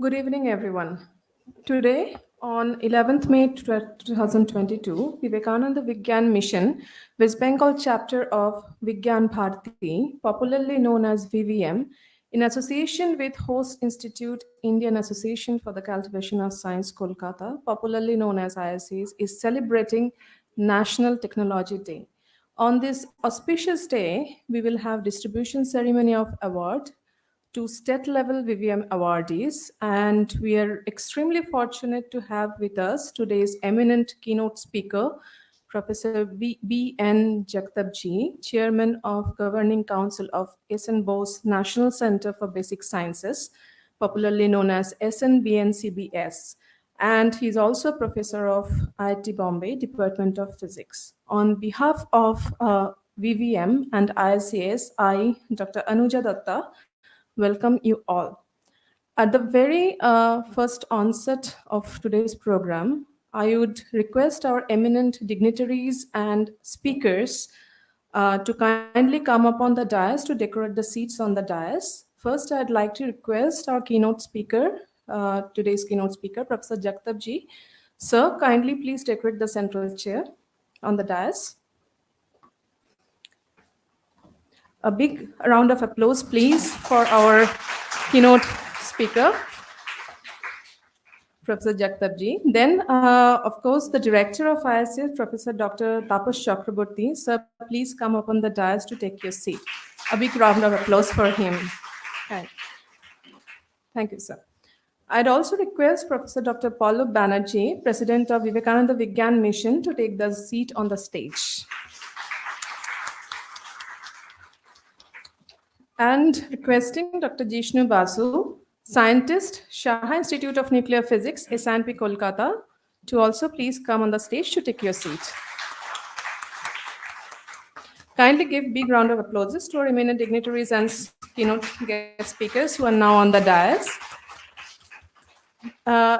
Good evening, everyone. Today, on 11th May 2022, Vivekananda Vijnan Mission, West Bengal chapter of Vijnan Bharati, popularly known as VVM, in association with Host Institute Indian Association for the Cultivation of Science, Kolkata, popularly known as ISAs, is celebrating National Technology Day. On this auspicious day, we will have distribution ceremony of award to state level VVM awardees, and we are extremely fortunate to have with us today's eminent keynote speaker, Professor B.N. Jagtabji, Chairman of Governing Council of SN Bose National Center for Basic Sciences, popularly known as SNBNCBS. And he's also a professor of IIT Bombay, Department of Physics. On behalf of VVM and ISCS, I, Dr. Anuja Datta, welcome you all. At the very first onset of today's program, I would request our eminent dignitaries and speakers to kindly come up on the dais to decorate the seats on the dais. First, I'd like to request our keynote speaker, today's keynote speaker, Professor Jagtabji. Sir, kindly please decorate the central chair on the dais. A big round of applause, please, for our keynote speaker, Professor Jagtabji. Then, of course, the director of ISS, Professor Dr. Tapas Chakraborty. Sir, please come up on the dais to take your seat. A big round of applause for him. Thank you, sir. I'd also request Professor Dr. Pallab Banerjee, President of Vivekananda Vijnan Mission, to take the seat on the stage. And requesting Dr. Jishnu Basu, scientist, Shah Institute of Nuclear Physics, SNP Kolkata, to also please come on the stage to take your seat. Kindly give big round of applause to our eminent dignitaries and keynote guest speakers who are now on the dais. I'd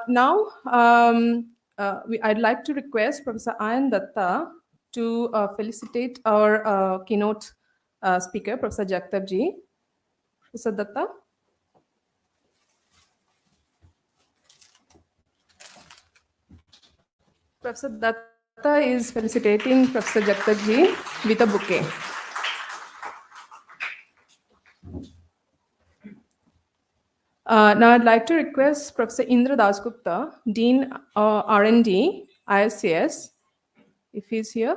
like to request Professor Ayan Datta to felicitate our keynote speaker, Professor Jagtabji. Professor Datta. Professor Datta is felicitating Professor Jagtabji with a bouquet. Now I'd like to request Professor Indra Dasgupta, Dean R&D, ISCS, if he's here.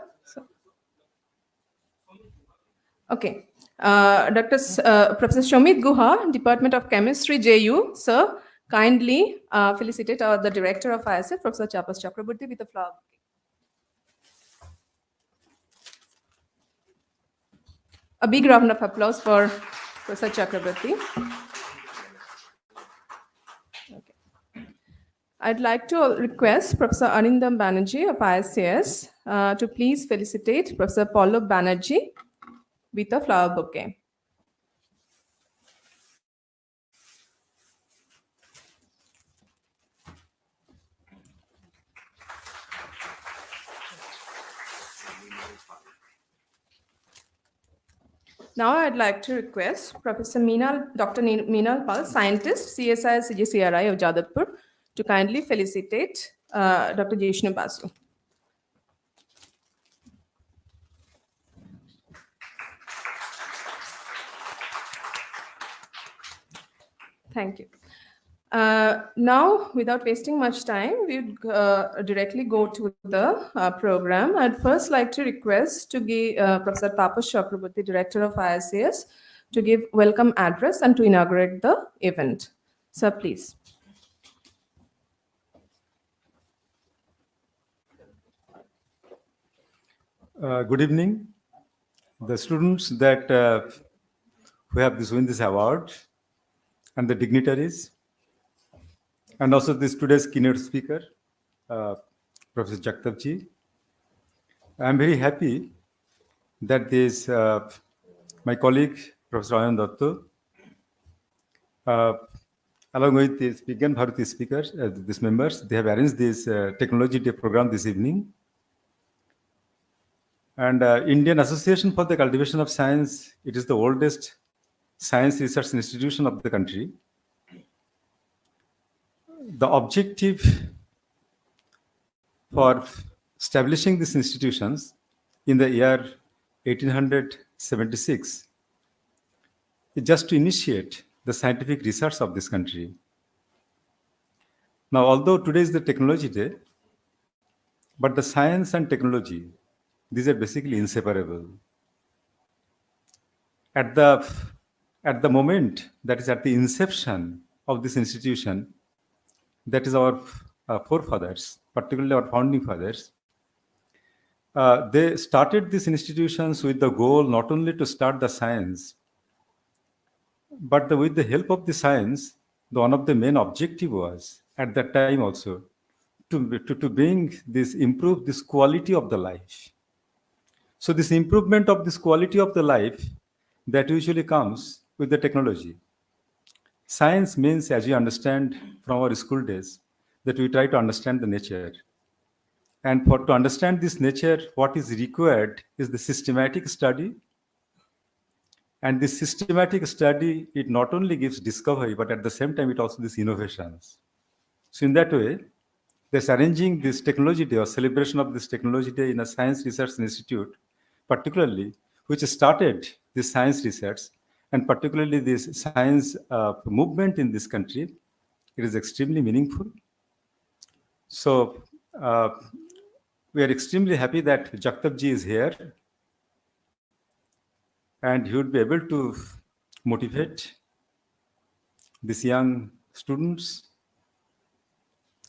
Okay. Professor Shomit Guha, Department of Chemistry, JU. Sir, kindly felicitate the director of ISF, Professor Tapas Chakraborty, with a flower bouquet. A big round of applause for Professor Chakraborty. Okay. I'd like to request Professor Arindam Banerjee of ISCS to please felicitate Professor Pallab Banerjee with a flower bouquet. Now I'd like to request Professor Dr. Meenal Pal, scientist, CSI CGCRI of Jadavpur, to kindly felicitate Dr. Jishnu Basu. Thank you. Now, without wasting much time, we'd directly go to the program. I'd first like to request to give Professor Tapas Chakraborty, Director of ISCS, to give welcome address and to inaugurate the event. Sir, please. Good evening. The students that who have won this award and the dignitaries, and also this today's keynote speaker, Professor Jagtabji. I am very happy that this my colleague Professor Ayan Datta, along with this Vijnan Bharati speakers, these members, they have arranged this technology day program this evening. And Indian Association for the Cultivation of Science, it is the oldest science research institution of the country. the objective for establishing these institutions in the year 1876 is just to initiate the scientific research of this country. Now, although today is the technology day, but the science and technology, these are basically inseparable. At the at the moment, that is at the inception of this institution, that is our forefathers, particularly our founding fathers. They started these institutions with the goal not only to start the science, but with the help of the science, one of the main objective was at that time also to bring this, improve this quality of the life. So this improvement of this quality of the life that usually comes with the technology. Science means, as you understand from our school days, that we try to understand the nature. And for to understand this nature, what is required is the systematic study. And this systematic study, it not only gives discovery, but at the same time, it also gives innovations. So in that way, there's arranging this technology day or celebration of this technology day in a science research institute, particularly, which started this science research and particularly this science movement in this country. It is extremely meaningful. So we are extremely happy that Jagtapji is here and he would be able to motivate these young students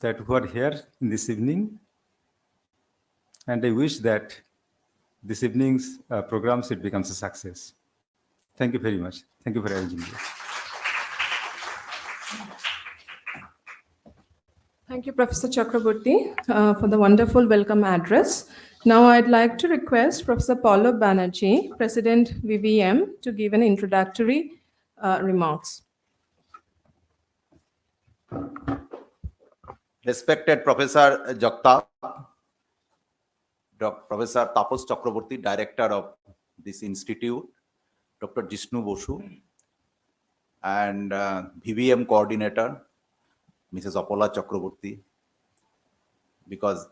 that who are here in this evening. And I wish that this evening's program should becomes a success. Thank you very much. Thank you for arranging this. Thank you, Professor Chakraborty, for the wonderful welcome address. Now I'd like to request Professor Pallav Banerjee, President VVM, to give an introductory remarks. Respected Professor Jagtap, Professor Tapos Chakraborty, Director of this institute, Dr. Jishnu Bosu, and VVM Coordinator, Mrs. Apola Chakraborty, because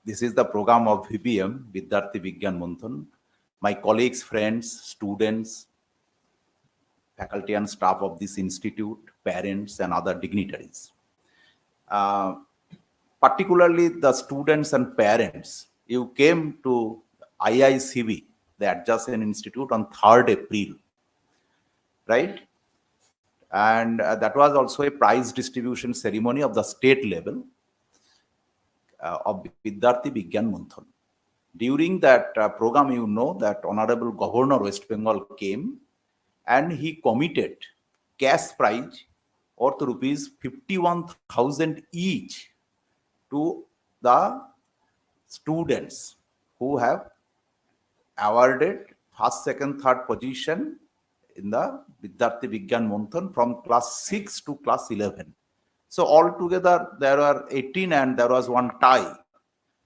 this is the program of VVM, Vidyarthi Vigyan Manthan, my colleagues, friends, students, faculty and staff of this institute, parents and other dignitaries. Particularly the students and parents, you came to IICV, the Adjacent Institute, on 3rd April, right? And that was also a prize distribution ceremony of the state level of Vidyarthi Vigyan Manthan. During that program, you know that Honorable Governor West Bengal came and he committed cash prize worth rupees 51,000 each to the students who have awarded first, second, third position in the Vidyarthi Vigyan Manthan from class 6 to class 11. So altogether there were 18 and there was one tie.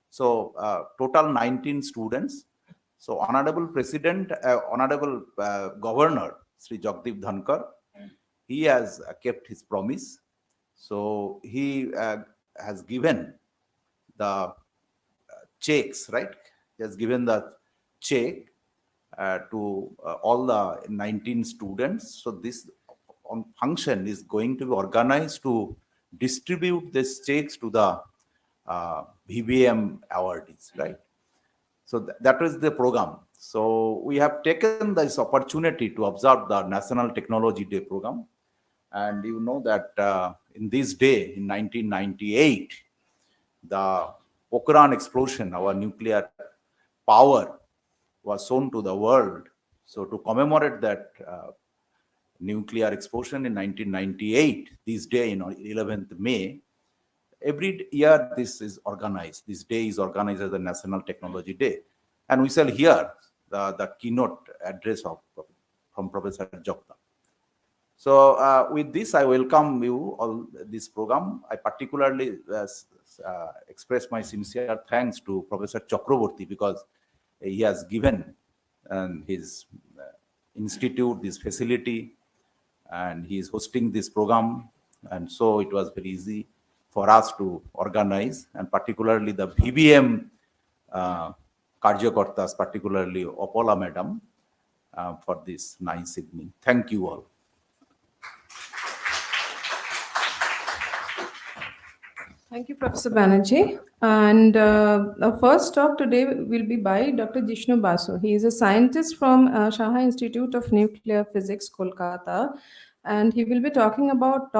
So total 19 students. So Honorable President, Honorable Governor Sri Jagdeep Dhankar, he has kept his promise. So he has given the checks, right? He has given the check to all the 19 students. So this function is going to be organized to distribute these checks to the VVM awardees, right? So that is the program. So we have taken this opportunity to observe the National Technology Day program. And you know that in this day, in 1998, the Pokhran explosion, our nuclear power, was shown to the world. So to commemorate that nuclear explosion in 1998, this day, 11th May, every year this is organized. This day is organized as the National Technology Day. And we shall hear the keynote address from Professor Jagtap. So with this, I welcome you all this program. I particularly express my sincere thanks to Professor Chakraborty because he has given his institute this facility and he is hosting this program. And so it was very easy. for us to organize, and particularly the VBM Karjakartas, particularly Opola Madam, for this nice evening. Thank you all. Thank you, Professor Banerjee. And our first talk today will be by Dr. Jishnu Basu. He is a scientist from Shaha Institute of Nuclear Physics, Kolkata, and he will be talking about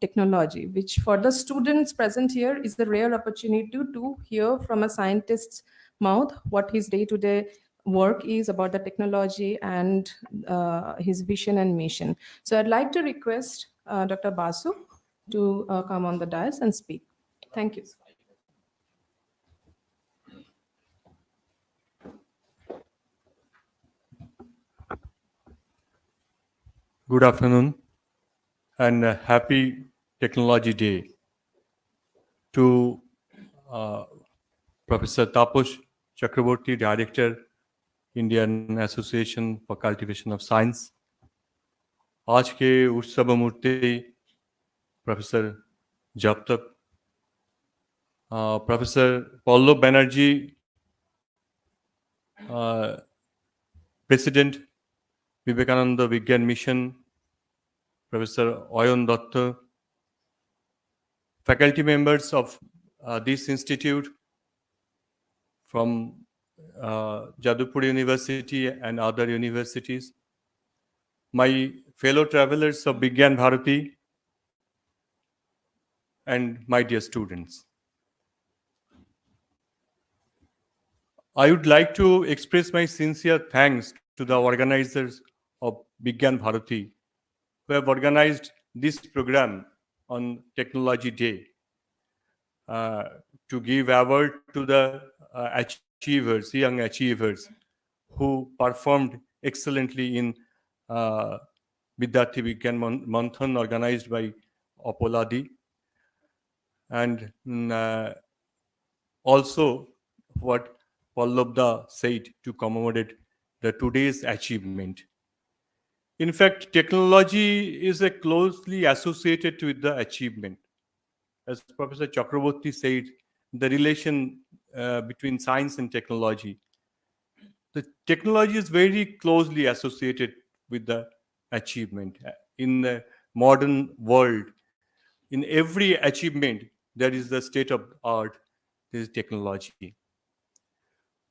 technology, which for the students present here is a rare opportunity to hear from a scientist's mouth what his day-to-day work is about the technology and his vision and mission. So I'd like to request Dr. Basu to come on the dais and speak. Thank you. Good afternoon and happy Technology Day to Professor Taposh Chakraborty, Director, Indian Association for Cultivation of Science. आज के उत्सव मूर्ति professor जब तक professor Pallav Banerjee president Vivekananda Vigyan Mission, Professor Oyon Datta, faculty members of this institute from Jadavpur University and other universities, my fellow travelers of Vigyan Bharati, and my dear students. I would like to express my sincere thanks to the organizers of Vigyan Bharati, who have organized this program on Technology Day to give award to the achievers, young achievers, who performed excellently in Vidyarthi Vigyan Manthan organized by Opoladi. And also what Pallabda said to commemorate the today's achievement. In fact, technology is closely associated with the achievement. As Professor Chakraborty said, the relation between science and technology. The technology is very closely associated with the achievement. In the modern world, in every achievement, there is the state of art, there is technology.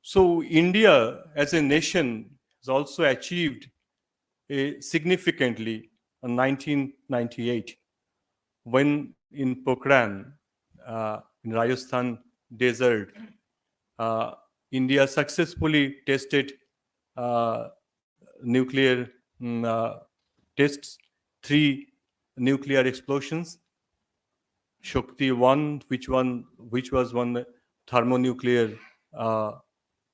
So India as a nation has also achieved significantly in 1998 when in Pokhran, in Rajasthan desert, India successfully tested nuclear tests, 3 nuclear explosions. Shakti 1, which was one thermonuclear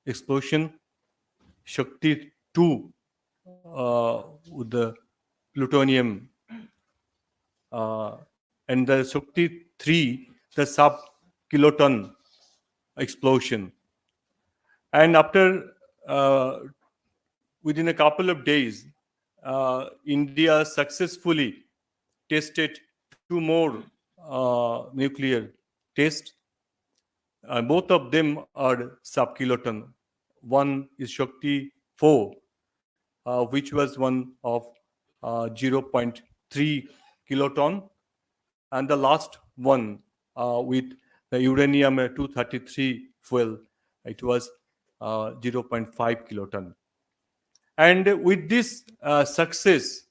explosion. Shakti 2 with the plutonium, and the Shakti 3, the sub-kiloton explosion. And after, within a couple of days, India successfully tested 2 more nuclear tests. Both of them are sub-kiloton. One is Shakti 4, which was one of 0.3 kiloton, and the last one with the uranium-233 fuel, it was 0.5 kiloton. And with this success,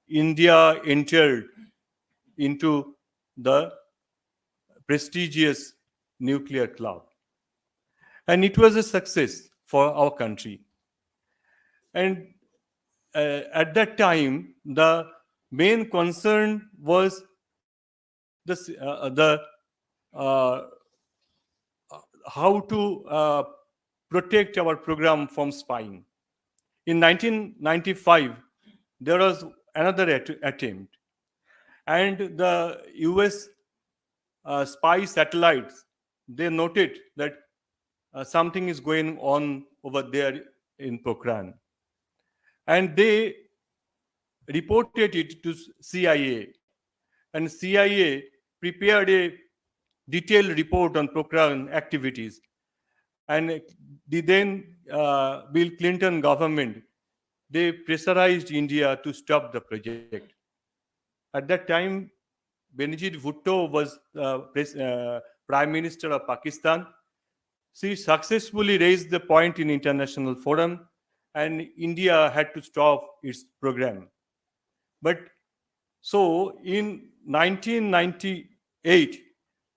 India entered into the prestigious nuclear club. And it was a success for our country. And at that time, the main concern was how to protect our program from spying. In 1995, there was another attempt, and the US spy satellites, they noted that something is going on over there in Pokhran, and they reported it to CIA, and CIA prepared a detailed report on Pokhran activities. And the then Bill Clinton government, they pressurized India to stop the project. At that time, Benazir Bhutto was Prime Minister of Pakistan. She successfully raised the point in international forum, and India had to stop its program. But so in 1998,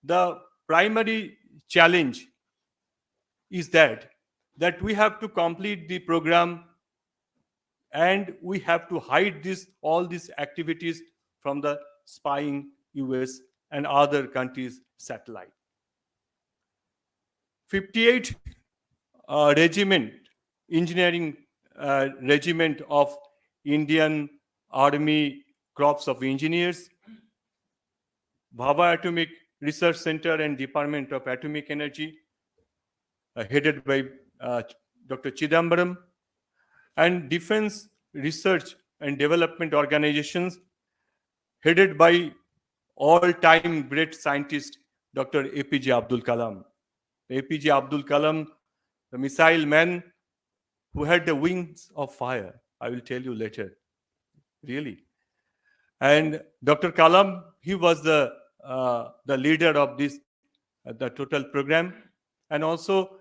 the primary challenge is that we have to complete the program and we have to hide all these activities from the spying US and other countries' satellite. 58 regiment, engineering regiment of Indian Army Corps of Engineers, Bhabha Atomic Research Center and Department of Atomic Energy, headed by Dr. Chidambaram, and Defense Research and Development Organizations, headed by all-time great scientist Dr. APJ Abdul Kalam. APJ Abdul Kalam, the missile man who had the wings of fire. I will tell you later, really. And Dr. Kalam, he was the leader of this, the total program, and also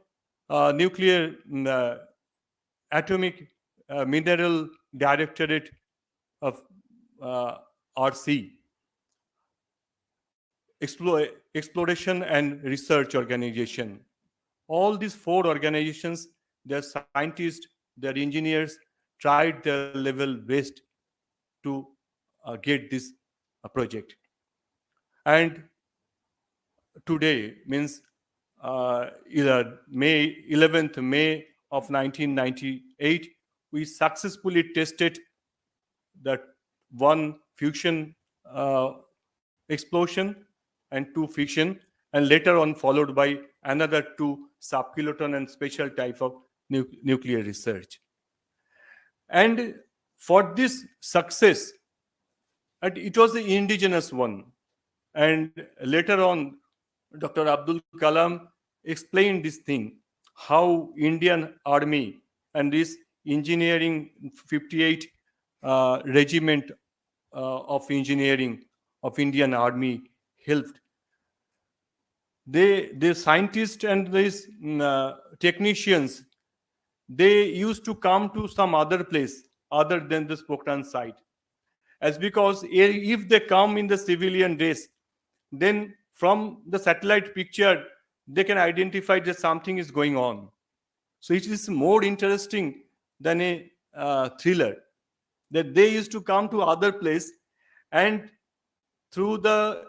nuclear atomic mineral directorate of RC, Exploration and Research Organization. All these four organizations, their scientists, their engineers tried their level best to get this project. And today means either 11th May of 1998, we successfully tested that one fusion explosion and two fission, and later on followed by another two subkiloton and special type of nuclear research. And for this success, and it was the indigenous one. And later on, Dr. Abdul Kalam explained this thing, how Indian Army and this engineering 58 regiment of engineering of Indian Army helped. The scientists and these technicians, they used to come to some other place other than the Pokhran site. As because if they come in the civilian dress, then from the satellite picture, they can identify that something is going on. So it is more interesting than a thriller, that they used to come to other place, and through the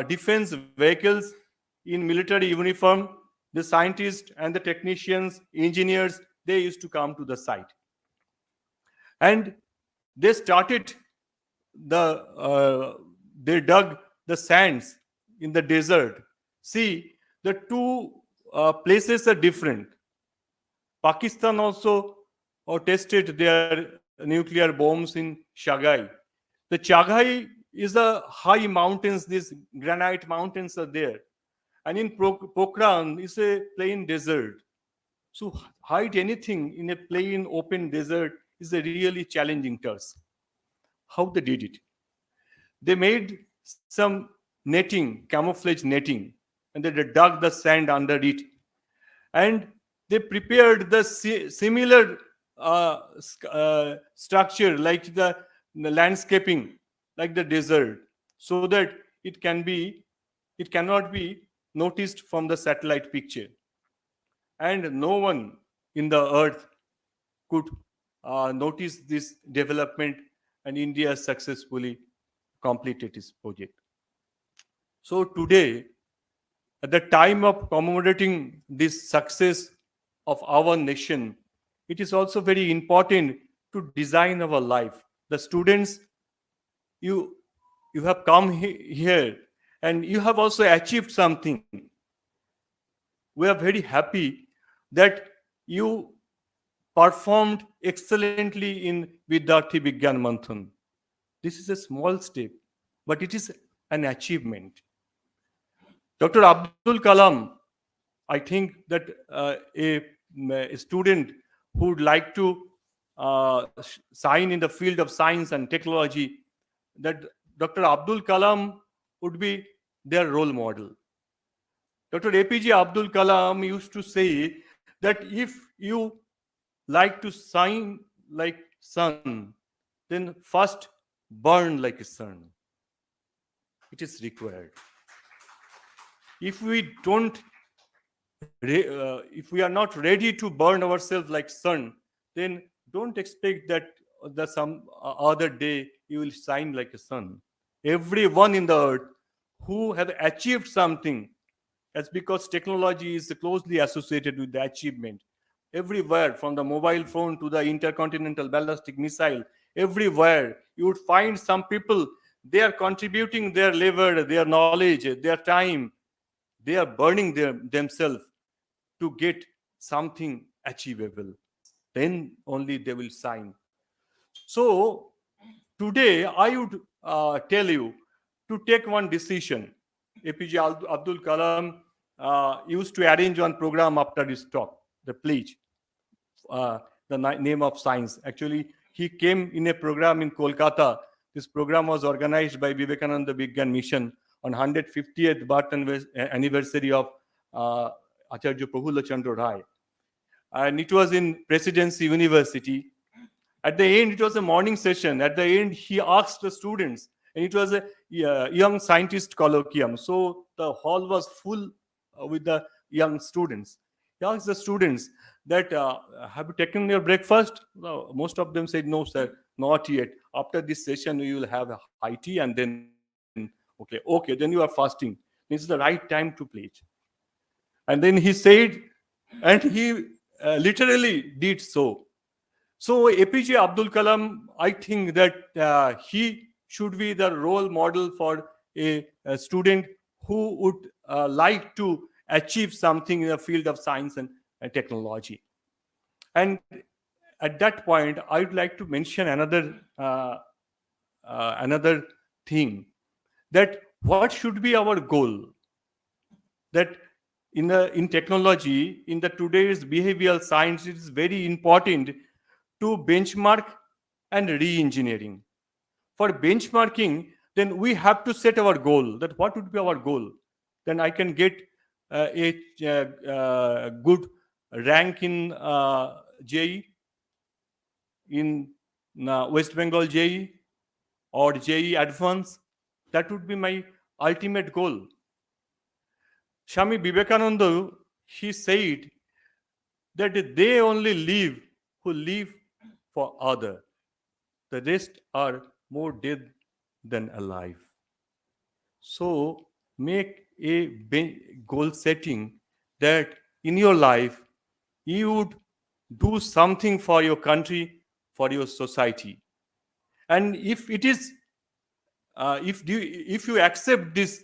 defense vehicles in military uniform, the scientists and the technicians, engineers, they used to come to the site. And they started they dug the sands in the desert. See, the two places are different. Pakistan also tested their nuclear bombs in Shagai. The Chagai is a high mountains, these granite mountains are there. And in Pokhran is a plain desert. So hide anything in a plain open desert is a really challenging task. How they did it? They made some netting, camouflage netting, and they dug the sand under it. And they prepared the similar structure like the landscaping, like the desert, so that it cannot be noticed from the satellite picture. And no one in the earth could notice this development, and India successfully completed its project. So today, at the time of commemorating this success of our nation, it is also very important to design our life. The students, you have come here and you have also achieved something. We are very happy that you performed excellently in Vidyarthi Vigyan Manthan. This is a small step, but it is an achievement. Dr. Abdul Kalam, I think that a student who would like to sign in the field of science and technology, that Dr. Abdul Kalam would be their role model. Dr. APJ Abdul Kalam used to say that if you like to shine like sun, then first burn like a sun. It is required. If we don't if we are not ready to burn ourselves like sun, then don't expect that the some other day you will shine like a sun. Everyone in the earth who have achieved something, that's because technology is closely associated with the achievement. Everywhere, from the mobile phone to the intercontinental ballistic missile, everywhere you would find some people, they are contributing their labor, their knowledge, their time, they are burning themselves to get something achievable. Then only they will sign. So today I would tell you to take one decision. APJ Abdul Kalam used to arrange one program after his talk, the pledge, name of science. Actually, he came in a program in Kolkata. This program was organized by Vivekananda Vijnan Mission on 150th birth anniversary of Acharya Prafulla Chandra Rai. And it was in Presidency University. At the end, it was a morning session. At the end, he asked the students, and it was a young scientist colloquium. So the hall was full with the young students. He asked the students that, have you taken your breakfast? No, most of them said, no, sir, not yet. After this session, we will have a high tea, and then, okay, then you are fasting. This is the right time to pledge. And then he said, and he literally did so. So APJ Abdul Kalam, I think that he should be the role model for a student who would like to achieve something in the field of science and technology. And at that point, I would like to mention another thing, that what should be our goal? That in technology, in the today's behavioral science, it is very important to benchmark and re-engineering. For benchmarking, then we have to set our goal. That what would be our goal? Then I can get a good rank in JE, in West Bengal JE or JE Advance. That would be my ultimate goal. Swami Vivekananda, he said that they only live who live for other. The rest are more dead than alive. So make a goal setting that in your life you would do something for your country, for your society. And if it is, if you accept this,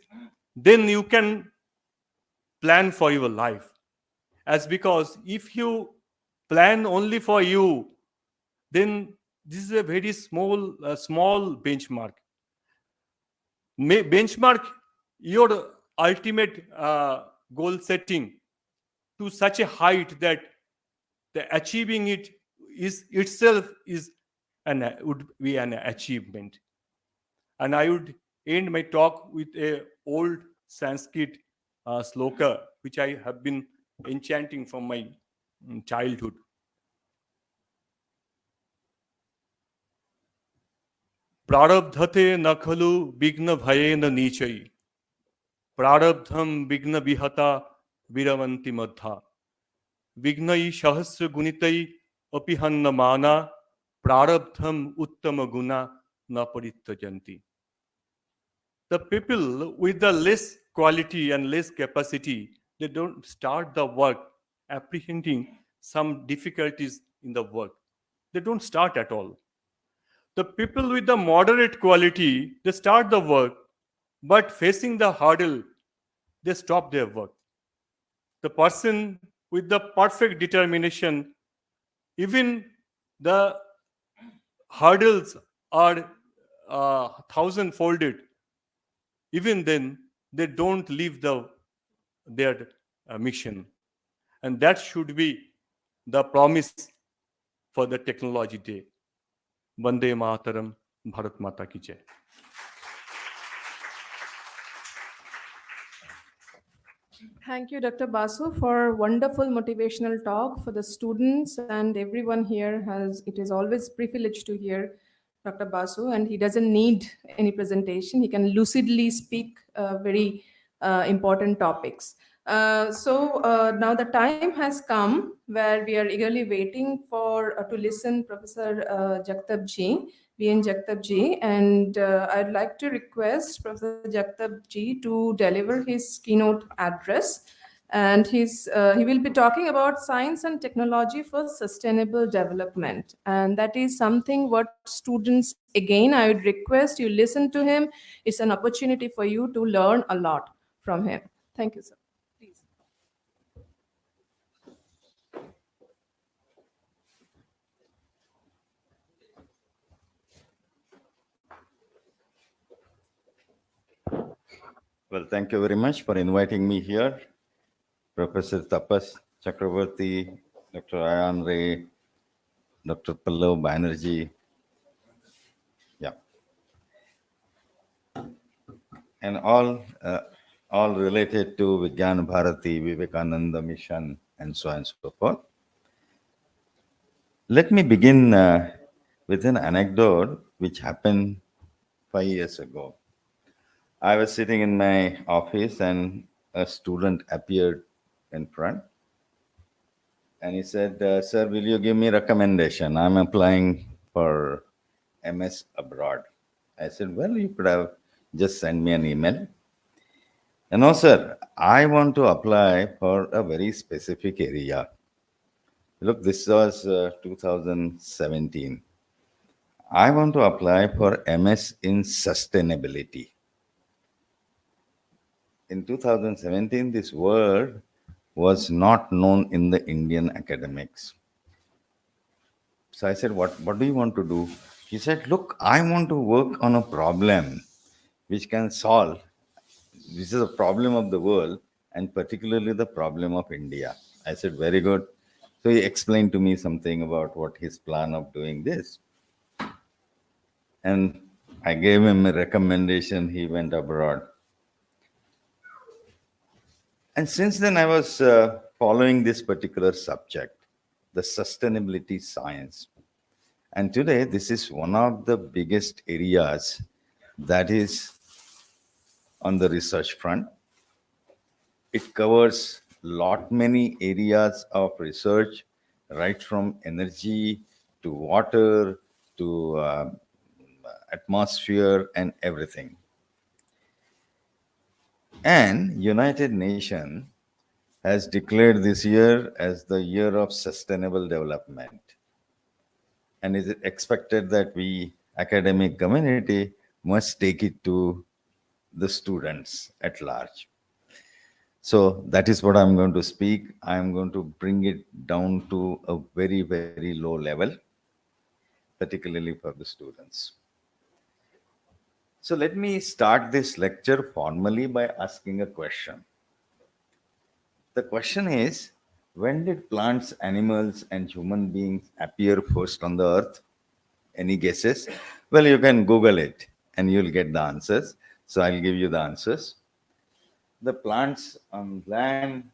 then you can plan for your life. As because if you plan only for you, then this is a very small benchmark. Benchmark your ultimate goal setting to such a height that the achieving it is itself is would be an achievement. And I would end my talk with a old Sanskrit sloka which I have been enchanting from my childhood. प्रारब्धते न खलु विघ्न भयेन नीचै प्रारब्धम विघ्न विहता विरवन्ति मध्या विघ्नई सहस्र गुणितै अपि हन्न माना प्रारब्धम उत्तम गुना न परित्यजन्ति. The people with the less quality and less capacity, they don't start the work apprehending some difficulties in the work. They don't start at all. The people with the moderate quality, they start the work, but facing the hurdle, they stop their work. The person with the perfect determination, even the hurdles are thousand-folded, even then they don't leave the their mission. And that should be the promise for the Technology Day. Vande Mataram, Bharat Mata ki Jai. Thank you, Dr. Basu, for wonderful motivational talk for the students and everyone here. Has it is always privilege to hear Dr. Basu, and he doesn't need any presentation. He can lucidly speak very important topics. Now the time has come where we are eagerly waiting for to listen Professor Jagtab ji, B.N. Jagtab ji, and I'd like to request Professor Jagtab ji to deliver his keynote address. And he will be talking about science and technology for sustainable development. And that is something what students, again, I would request you listen to him. It's an opportunity for you to learn a lot from him. Thank you, sir. Please. Well, thank you very much for inviting me here. Professor Tapas Chakravarti, Dr. Ayan Ray, Dr. Pallav Banerjee. Yeah. And all related to Vijnana Bharati, Vivekananda mission, and so on and so forth. Let me begin with an anecdote which happened 5 years ago. I was sitting in my office and a student appeared in front. And he said, sir, will you give me recommendation? I'm applying for MS abroad. I said, well, you could have just sent me an email. And no, sir, I want to apply for a very specific area. Look, this was 2017. I want to apply for MS in sustainability. In 2017, this word was not known in the Indian academics. So I said, what do you want to do? He said, look, I want to work on a problem which can solve, this is a problem of the world and particularly the problem of India. I said, very good. So he explained to me something about what his plan of doing this. And I gave him a recommendation. He went abroad. And since then, I was following this particular subject, the sustainability science. And today, this is one of the biggest areas that is on the research front. It covers many areas of research, right from energy to water to atmosphere and everything. And United Nations has declared this year as the year of sustainable development. And it is expected that we, academic community, must take it to the students at large. So that is what I'm going to speak. I'm going to bring it down to a very, very low level, particularly for the students. So let me start this lecture formally by asking a question. The question is, when did plants, animals, and human beings appear first on the earth? Any guesses? Well, you can Google it and you'll get the answers. So I'll give you the answers. The plants on land,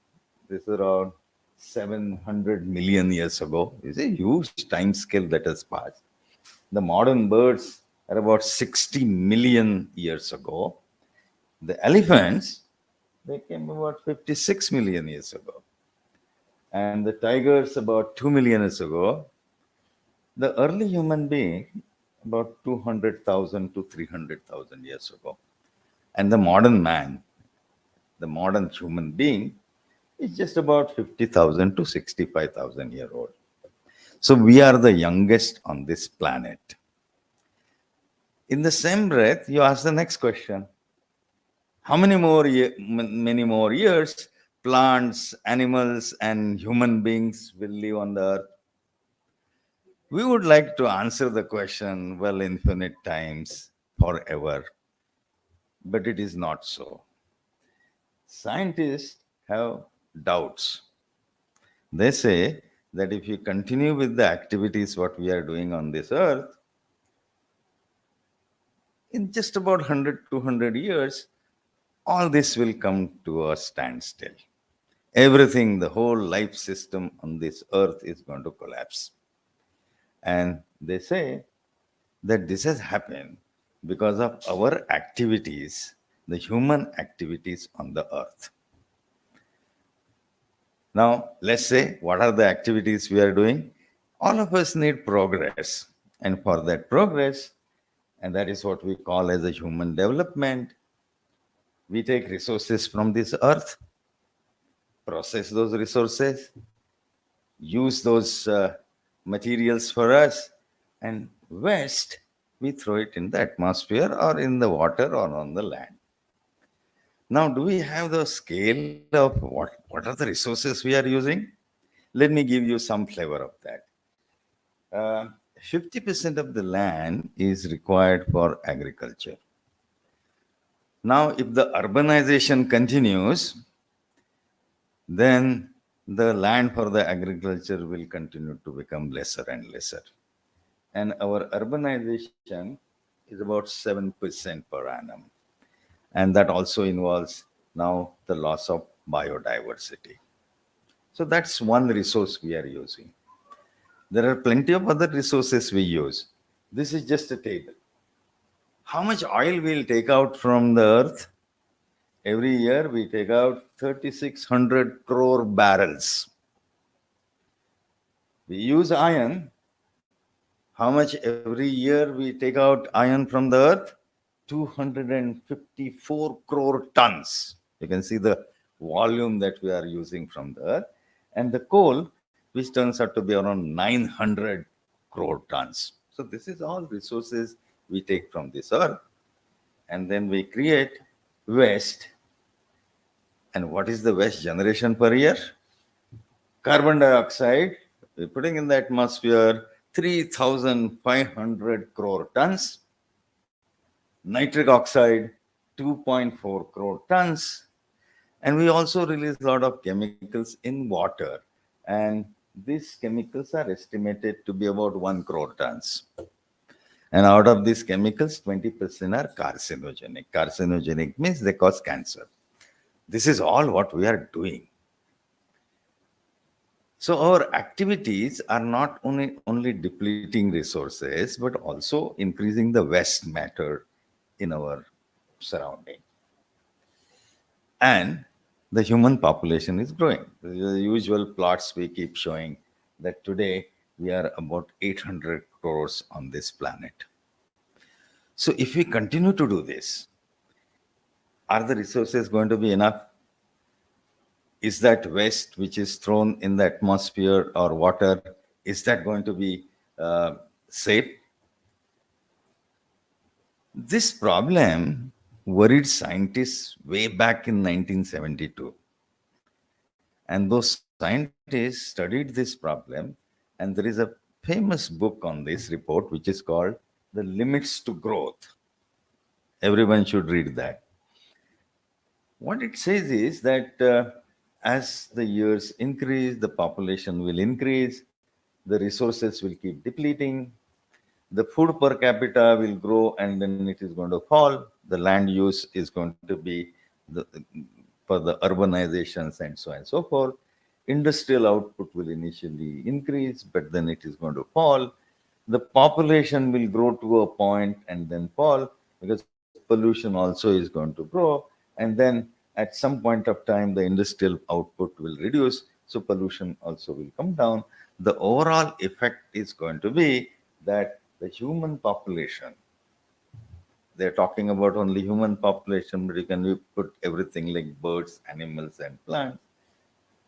this is around 700 million years ago. It's a huge time scale that has passed. The modern birds are about 60 million years ago. The elephants, they came about 56 million years ago. And the tigers about 2 million years ago. The early human being, about 200,000 to 300,000 years ago. And the modern man, the modern human being, is just about 50,000 to 65,000 year old. So we are the youngest on this planet. In the same breath, you ask the next question. How many more years plants, animals, and human beings will live on the earth? We would like to answer the question, well, infinite times, forever. But it is not so. Scientists have doubts. They say that if you continue with the activities what we are doing on this earth, in just about 100, 200 years, all this will come to a standstill. Everything, the whole life system on this earth is going to collapse. And they say that this has happened because of our activities, the human activities on the earth. Now, let's say, what are the activities we are doing? All of us need progress. And for that progress, and that is what we call as a human development, we take resources from this earth, process those resources, use those materials for us, and waste, we throw it in the atmosphere or in the water or on the land. Now, do we have the scale of what are the resources we are using? Let me give you some flavor of that. 50% of the land is required for agriculture. Now, if the urbanization continues, then the land for the agriculture will continue to become lesser and lesser. And our urbanization is about 7% per annum. And that also involves now the loss of biodiversity. So that's one resource we are using. There are plenty of other resources we use. This is just a table. How much oil we'll take out from the earth? Every year we take out 3,600 crore barrels. We use iron. How much every year we take out iron from the earth? 254 crore tons. You can see the volume that we are using from the earth. And the coal, which turns out to be around 900 crore tons. So this is all resources we take from this earth. And then we create waste. And what is the waste generation per year? Carbon dioxide, we're putting in the atmosphere 3,500 crore tons. Nitric oxide, 2.4 crore tons. And we also release a lot of chemicals in water. And these chemicals are estimated to be about 1 crore tons. And out of these chemicals, 20% are carcinogenic. Carcinogenic means they cause cancer. This is all what we are doing. So our activities are not only depleting resources, but also increasing the waste matter in our surrounding. And the human population is growing. The usual plots we keep showing that today we are about 800 crores on this planet. So if we continue to do this, are the resources going to be enough? Is that waste which is thrown in the atmosphere or water, is that going to be safe? This problem worried scientists way back in 1972. And those scientists studied this problem, and there is a famous book on this report, which is called The Limits to Growth. Everyone should read that. What it says is that as the years increase, the population will increase, the resources will keep depleting, the food per capita will grow and then it is going to fall. The land use is going to be for the urbanizations and so on and so forth. Industrial output will initially increase, but then it is going to fall. The population will grow to a point and then fall because pollution also is going to grow. And then at some point of time, the industrial output will reduce. So pollution also will come down. The overall effect is going to be that the human population, they're talking about only human population, but you can put everything like birds, animals, and plants.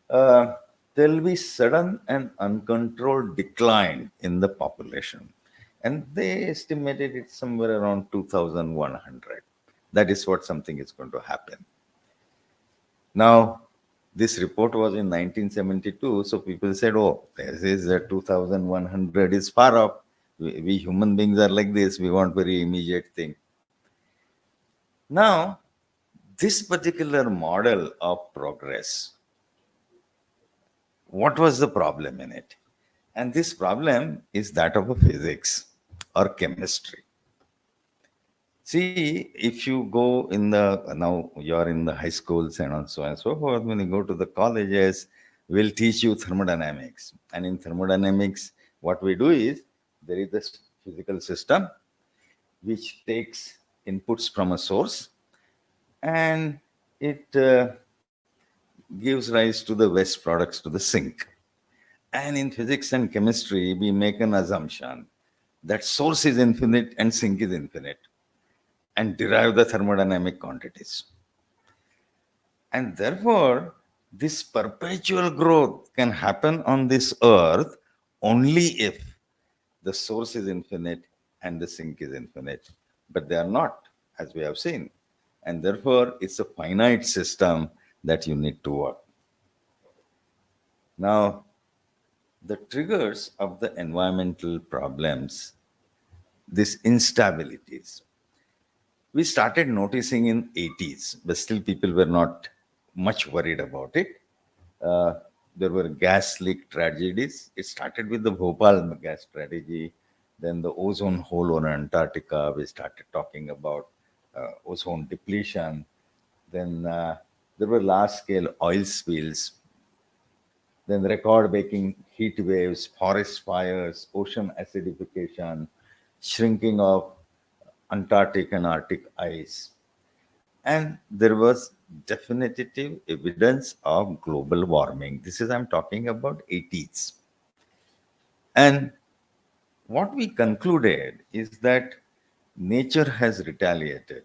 There will be sudden and uncontrolled decline in the population. And they estimated it somewhere around 2,100. That is what something is going to happen. Now, this report was in 1972, so people said, oh, this is 2,100 is far off. We human beings are like this, we want very immediate thing. Now, This particular model of progress, what was the problem in it? And this problem is that of a physics or chemistry. See, if you go in the, now you're in the high schools and so on and so forth, when you go to the colleges, we'll teach you thermodynamics. And in thermodynamics, what we do is there is this physical system which takes inputs from a source, and it gives rise to the waste products to the sink. And in physics and chemistry, we make an assumption that source is infinite and sink is infinite, and derive the thermodynamic quantities. And therefore, this perpetual growth can happen on this earth only if the source is infinite and the sink is infinite. But they are not, as we have seen. And therefore, it's a finite system that you need to work. Now, the triggers of the environmental problems, these instabilities, we started noticing in 80s, but still people were not much worried about it. There were gas leak tragedies. It started with the Bhopal gas tragedy, then the ozone hole on Antarctica. We started talking about ozone depletion. Then there were large-scale oil spills, then record-breaking heat waves, forest fires, ocean acidification, shrinking of Antarctic and Arctic ice. And there was definitive evidence of global warming. This is, I'm talking about 80s. And what we concluded is that nature has retaliated.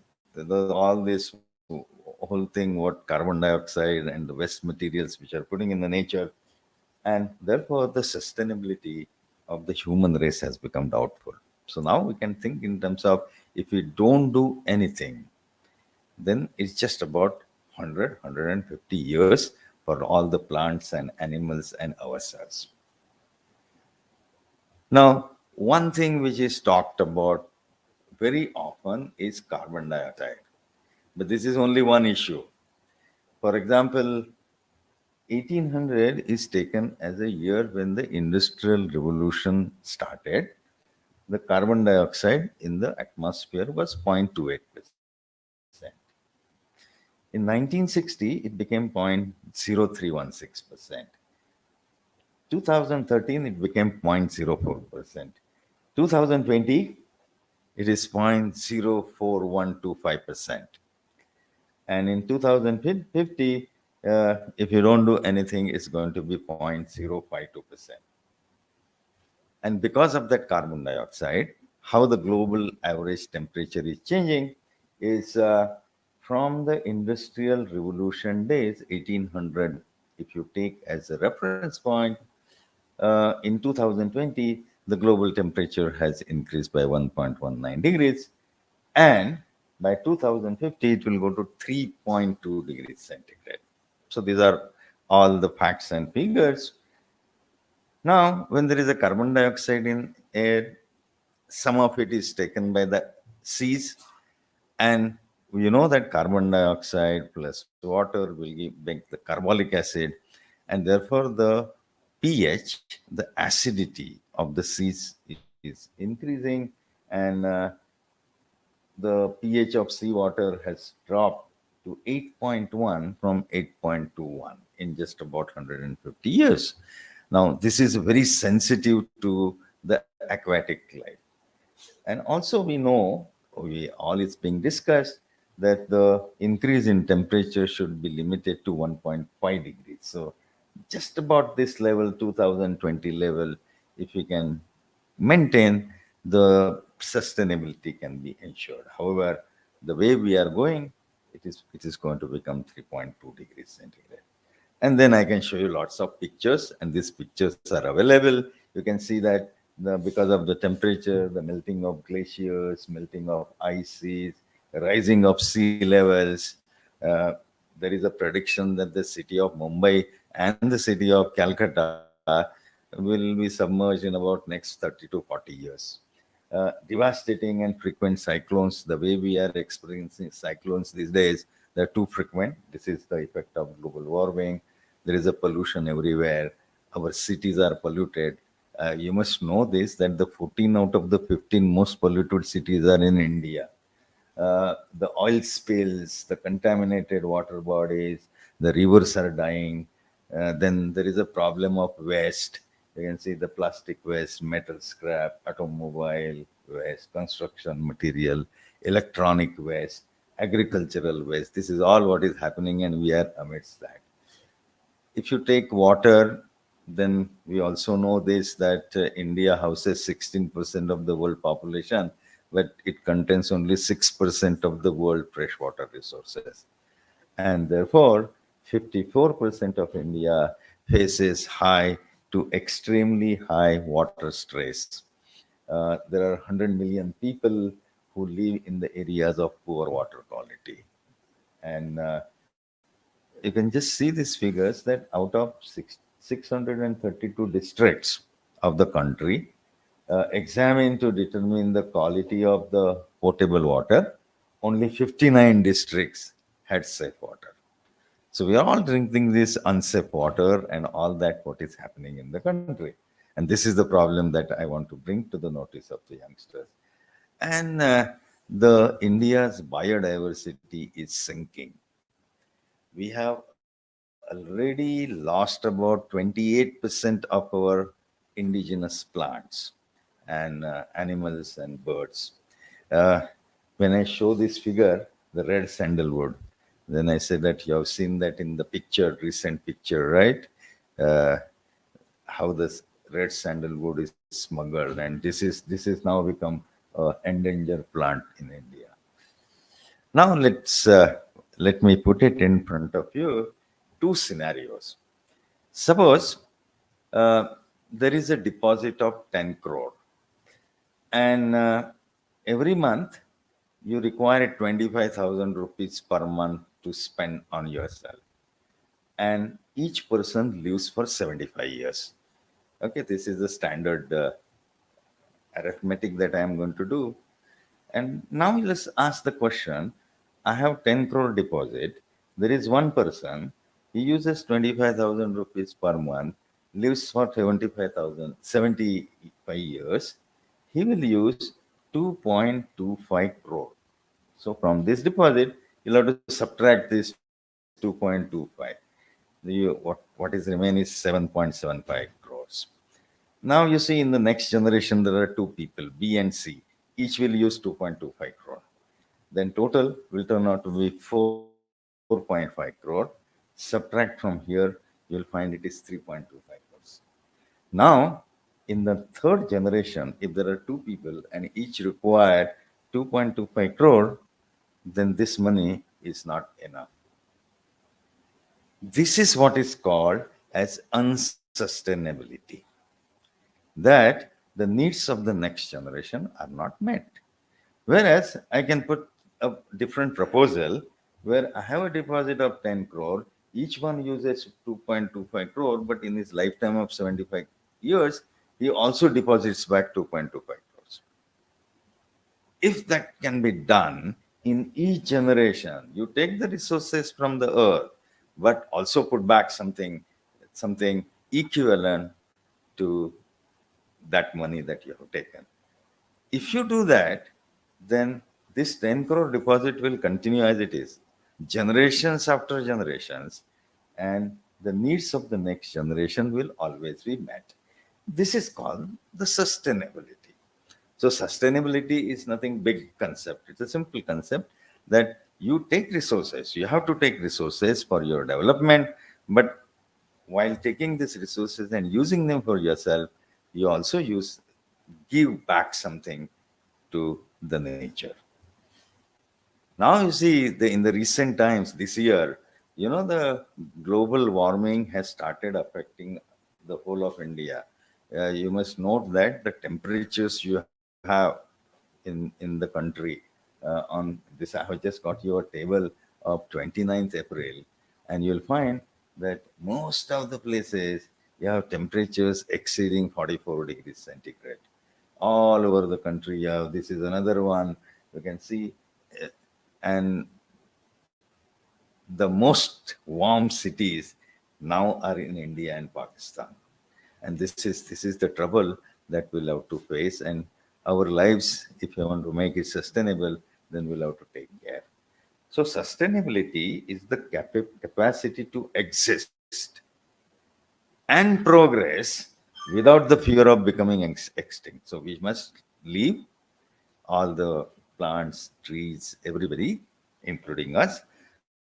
All this whole thing, what carbon dioxide and the waste materials which are putting in the nature, and therefore the sustainability of the human race has become doubtful. So now we can think in terms of, if we don't do anything, then it's just about 150 years for all the plants and animals and ourselves. Now, one thing which is talked about very often is carbon dioxide. But this is only one issue. For example, 1800 is taken as a year when the Industrial Revolution started. The carbon dioxide in the atmosphere was 0.28%. In 1960, it became 0.0316%. 2013, it became 0.04%. 2020, it is 0.04125%. And in 2050, if you don't do anything, it's going to be 0.052%. And because of that carbon dioxide, how the global average temperature is changing is from the Industrial Revolution days, 1800, if you take as a reference point, in 2020, the global temperature has increased by 1.19 degrees. And by 2050, it will go to 3.2 degrees centigrade. So these are all the facts and figures. Now, when there is a carbon dioxide in air, some of it is taken by the seas, and you know that carbon dioxide plus water will make the carbolic acid, and therefore the pH, the acidity of the seas is increasing, and the pH of seawater has dropped to 8.1 from 8.21 in just about 150 years. Now, this is very sensitive to the aquatic life. And also we know, all is being discussed, that the increase in temperature should be limited to 1.5 degrees. So just about this level, 2020 level, if we can maintain, the sustainability can be ensured. However, the way we are going, it is going to become 3.2 degrees centigrade. And then I can show you lots of pictures, and these pictures are available. You can see that because of the temperature, the melting of glaciers, melting of ices, rising of sea levels, there is a prediction that the city of Mumbai and the city of Calcutta will be submerged in about next 30 to 40 years. Devastating and frequent cyclones, the way we are experiencing cyclones these days, They're too frequent. This is the effect of global warming. There is a pollution everywhere. Our cities are polluted. You must know this, that the 14 out of the 15 most polluted cities are in India. The oil spills, the contaminated water bodies, the rivers are dying. Then there is a problem of waste. You can see the plastic waste, metal scrap, automobile waste, construction material, electronic waste, agricultural waste. This is all what is happening, and we are amidst that. If you take water, then we also know this, that India houses 16% of the world population, but it contains only 6% of the world freshwater resources. And therefore, 54% of India faces high to extremely high water stress. There are 100 million people who live in the areas of poor water quality. And you can just see these figures, that out of 632 districts of the country examined to determine the quality of the potable water, only 59 districts had safe water. So we are all drinking this unsafe water and all that what is happening in the country. And this is the problem that I want to bring to the notice of the youngsters. And the India's biodiversity is sinking. We have already lost about 28% of our indigenous plants and animals and birds. Uh, when I show this figure, the red sandalwood, then I say that you have seen that in the picture, recent picture, right? Uh, how this red sandalwood is smuggled, and this is now become an endangered plant in India. Now let me put it in front of you, two scenarios. Suppose there is a deposit of 10 crore, and every month you require 25,000 rupees per month to spend on yourself, and each person lives for 75 years. Okay, this is the standard arithmetic that I am going to do. And now let's ask the question, I have 10 crore deposit. There is one person, he uses 25,000 rupees per month, lives for 75 years. He will use 2.25 crore. So from this deposit, you'll have to subtract this 2.25. What is remain is 7.75 crores. Now you see in the next generation, there are two people, B and C. Each will use 2.25 crore. Then total will turn out to be 4.5 crore. Subtract from here, you'll find it is 3.25 crores. Now, in the third generation, if there are two people and each require 2.25 crore, then this money is not enough. This is what is called as unsustainability, that the needs of the next generation are not met. Whereas I can put a different proposal where I have a deposit of 10 crore, each one uses 2.25 crore, but in his lifetime of 75 years, he also deposits back 2.25 crores. If that can be done in each generation, you take the resources from the earth, but also put back something equivalent to that money that you have taken. If you do that, then this 10 crore deposit will continue as it is, generations after generations, and the needs of the next generation will always be met. This is called the sustainability. So sustainability is nothing big concept. It's a simple concept that you take resources. You have to take resources for your development, but while taking these resources and using them for yourself, you also give back something to the nature. Now you see in the recent times this year, the global warming has started affecting the whole of India. You must note that the temperatures you have in the country on this, I have just got your table of 29th April, and you'll find that most of the places you have temperatures exceeding 44 degrees centigrade all over the country. This is another one you can see, and the most warm cities now are in India and Pakistan. And this is the trouble that we'll have to face. And our lives, if you want to make it sustainable, then we'll have to take care. So sustainability is the capacity to exist and progress without the fear of becoming extinct. So we must leave all the plants, trees, everybody, including us.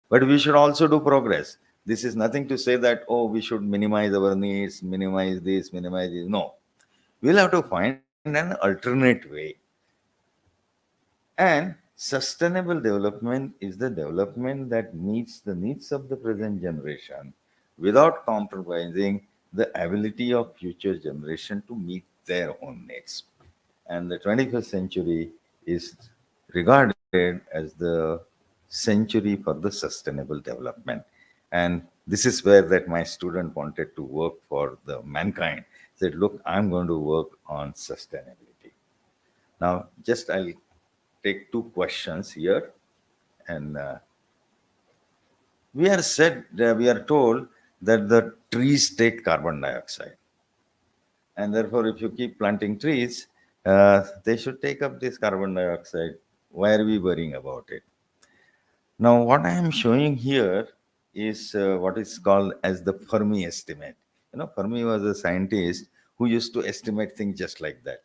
But we should also do progress. This is nothing to say that, oh, we should minimize our needs, minimize this, minimize this. No. We'll have to find an alternate way. And sustainable development is the development that meets the needs of the present generation without compromising the ability of future generation to meet their own needs. And the 21st century is regarded as the century for the sustainable development. And this is where that my student wanted to work for the mankind. Said, look, I'm going to work on sustainability. Now, just I'll take two questions here. And we are told that the trees take carbon dioxide. And therefore, if you keep planting trees, they should take up this carbon dioxide. Why are we worrying about it? Now, what I am showing here is what is called as the Fermi estimate. Fermi was a scientist who used to estimate things just like that.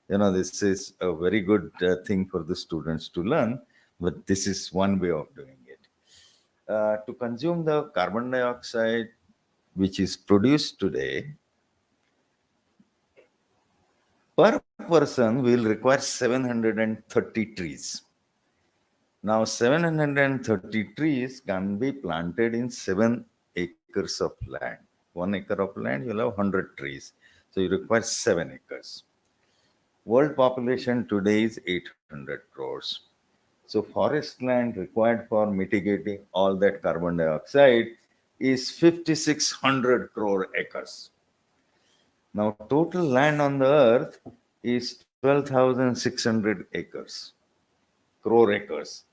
This is a very good thing for the students to learn, but this is one way of doing it. To consume the carbon dioxide which is produced today, per person will require 730 trees. Now, 730 trees can be planted in 7 acres of land. 1 acre of land, you'll have 100 trees. So you require 7 acres. World population today is 800 crores. So forest land required for mitigating all that carbon dioxide is 5,600 crore acres. Now, total land on the earth is 12,600 acres, crore acres.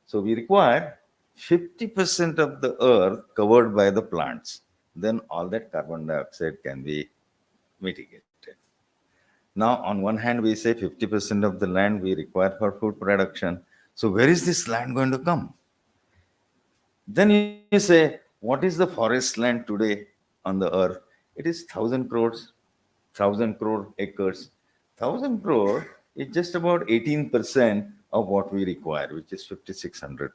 So we require 50% of the earth covered by the plants. Then all that carbon dioxide can be mitigated. Now, on one hand, we say 50% of the land we require for food production. So where is this land going to come? Then you say, what is the forest land today on the earth? It is 1,000 crores, 1,000 crore acres. 1,000 crore is just about 18% of what we require, which is 5,600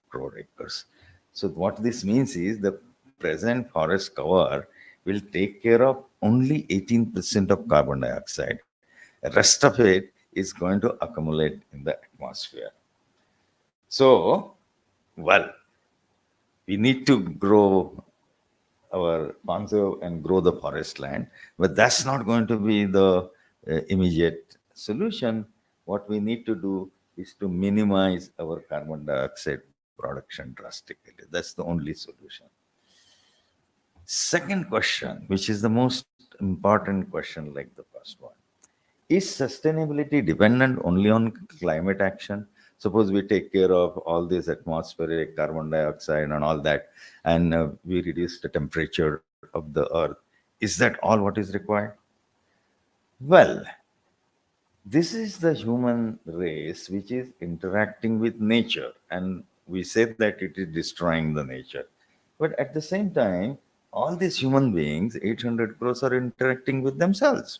crore acres. So what this means is the present forest cover will take care of only 18% of carbon dioxide. The rest of it is going to accumulate in the atmosphere. So, well, we need to grow conserve and grow the forest land, but that's not going to be the immediate solution. What we need to do is to minimize our carbon dioxide production drastically. That's the only solution. Second question, which is the most important question, like the first one, is sustainability dependent only on climate action? Suppose we take care of all this atmospheric carbon dioxide and all that, and we reduce the temperature of the earth. Is that all what is required? Well, this is the human race which is interacting with nature, and we say that it is destroying the nature. But at the same time, all these human beings, 800 crores, are interacting with themselves.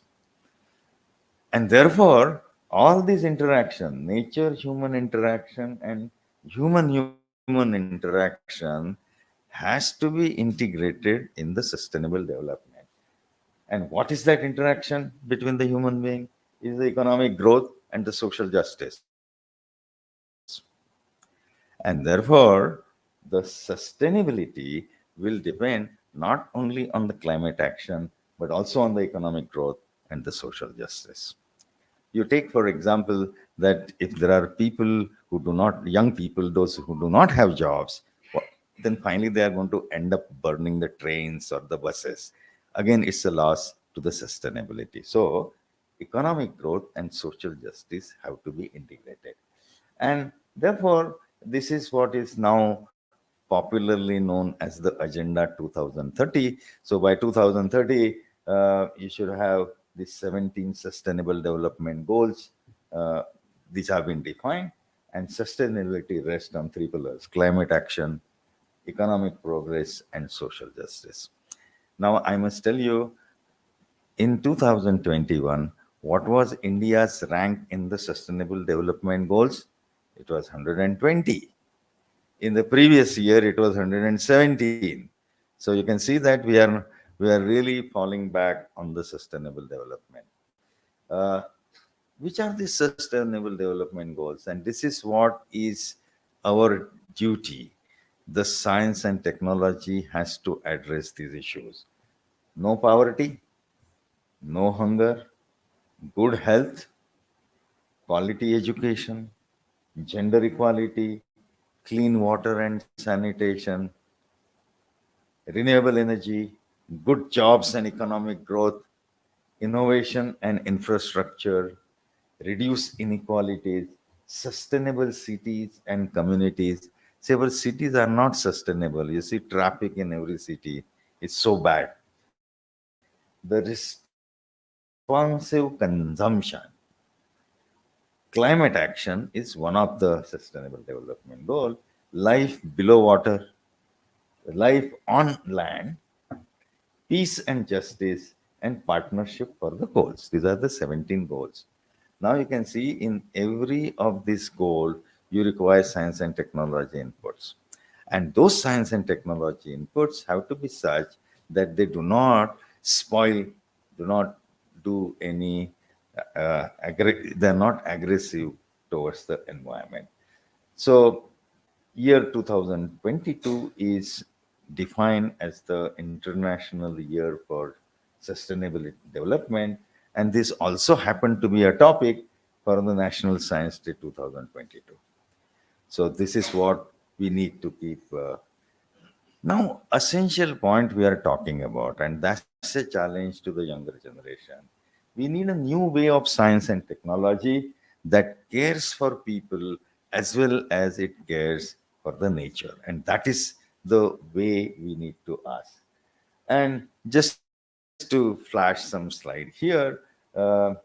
And therefore, all this interaction, nature human interaction and human interaction, has to be integrated in the sustainable development. And what is that interaction between the human being? Is the economic growth and the social justice. And therefore, the sustainability will depend not only on the climate action, but also on the economic growth and the social justice. You take, for example, that if there are people who do not, young people, those who do not have jobs, then finally they are going to end up burning the trains or the buses. Again, it's a loss to the sustainability. So, economic growth and social justice have to be integrated. And therefore, this is what is now popularly known as the Agenda 2030. So by 2030, you should have the 17 Sustainable Development Goals. These have been defined, and sustainability rests on three pillars: climate action, economic progress, and social justice. Now, I must tell you, in 2021, what was India's rank in the Sustainable Development Goals? It was 120. In the previous year, it was 117. So you can see that we are really falling back on the sustainable development. Uh, which are the sustainable development goals? And this is what is our duty. The science and technology has to address these issues. No poverty, no hunger, good health, quality education, gender equality, clean water and sanitation, renewable energy, good jobs and economic growth, innovation and infrastructure, reduce inequalities, sustainable cities and communities. See, our cities are not sustainable. You see traffic in every city. It's so bad. The responsive consumption. Climate action is one of the sustainable development goal. Life below water, life on land, peace and justice, and partnership for the goals. These are the 17 goals. Now you can see in every of these goals, you require science and technology inputs. And those science and technology inputs have to be such that they do not spoil, do not do any, they're not aggressive towards the environment. So year 2022 is defined as the International Year for Sustainability Development, and this also happened to be a topic for the National Science Day 2022. So this is what we need to keep. Now, essential point we are talking about, and that's a challenge to the younger generation. We need a new way of science and technology that cares for people as well as it cares for the nature. And that is the way we need to ask. And just to flash some slide here, as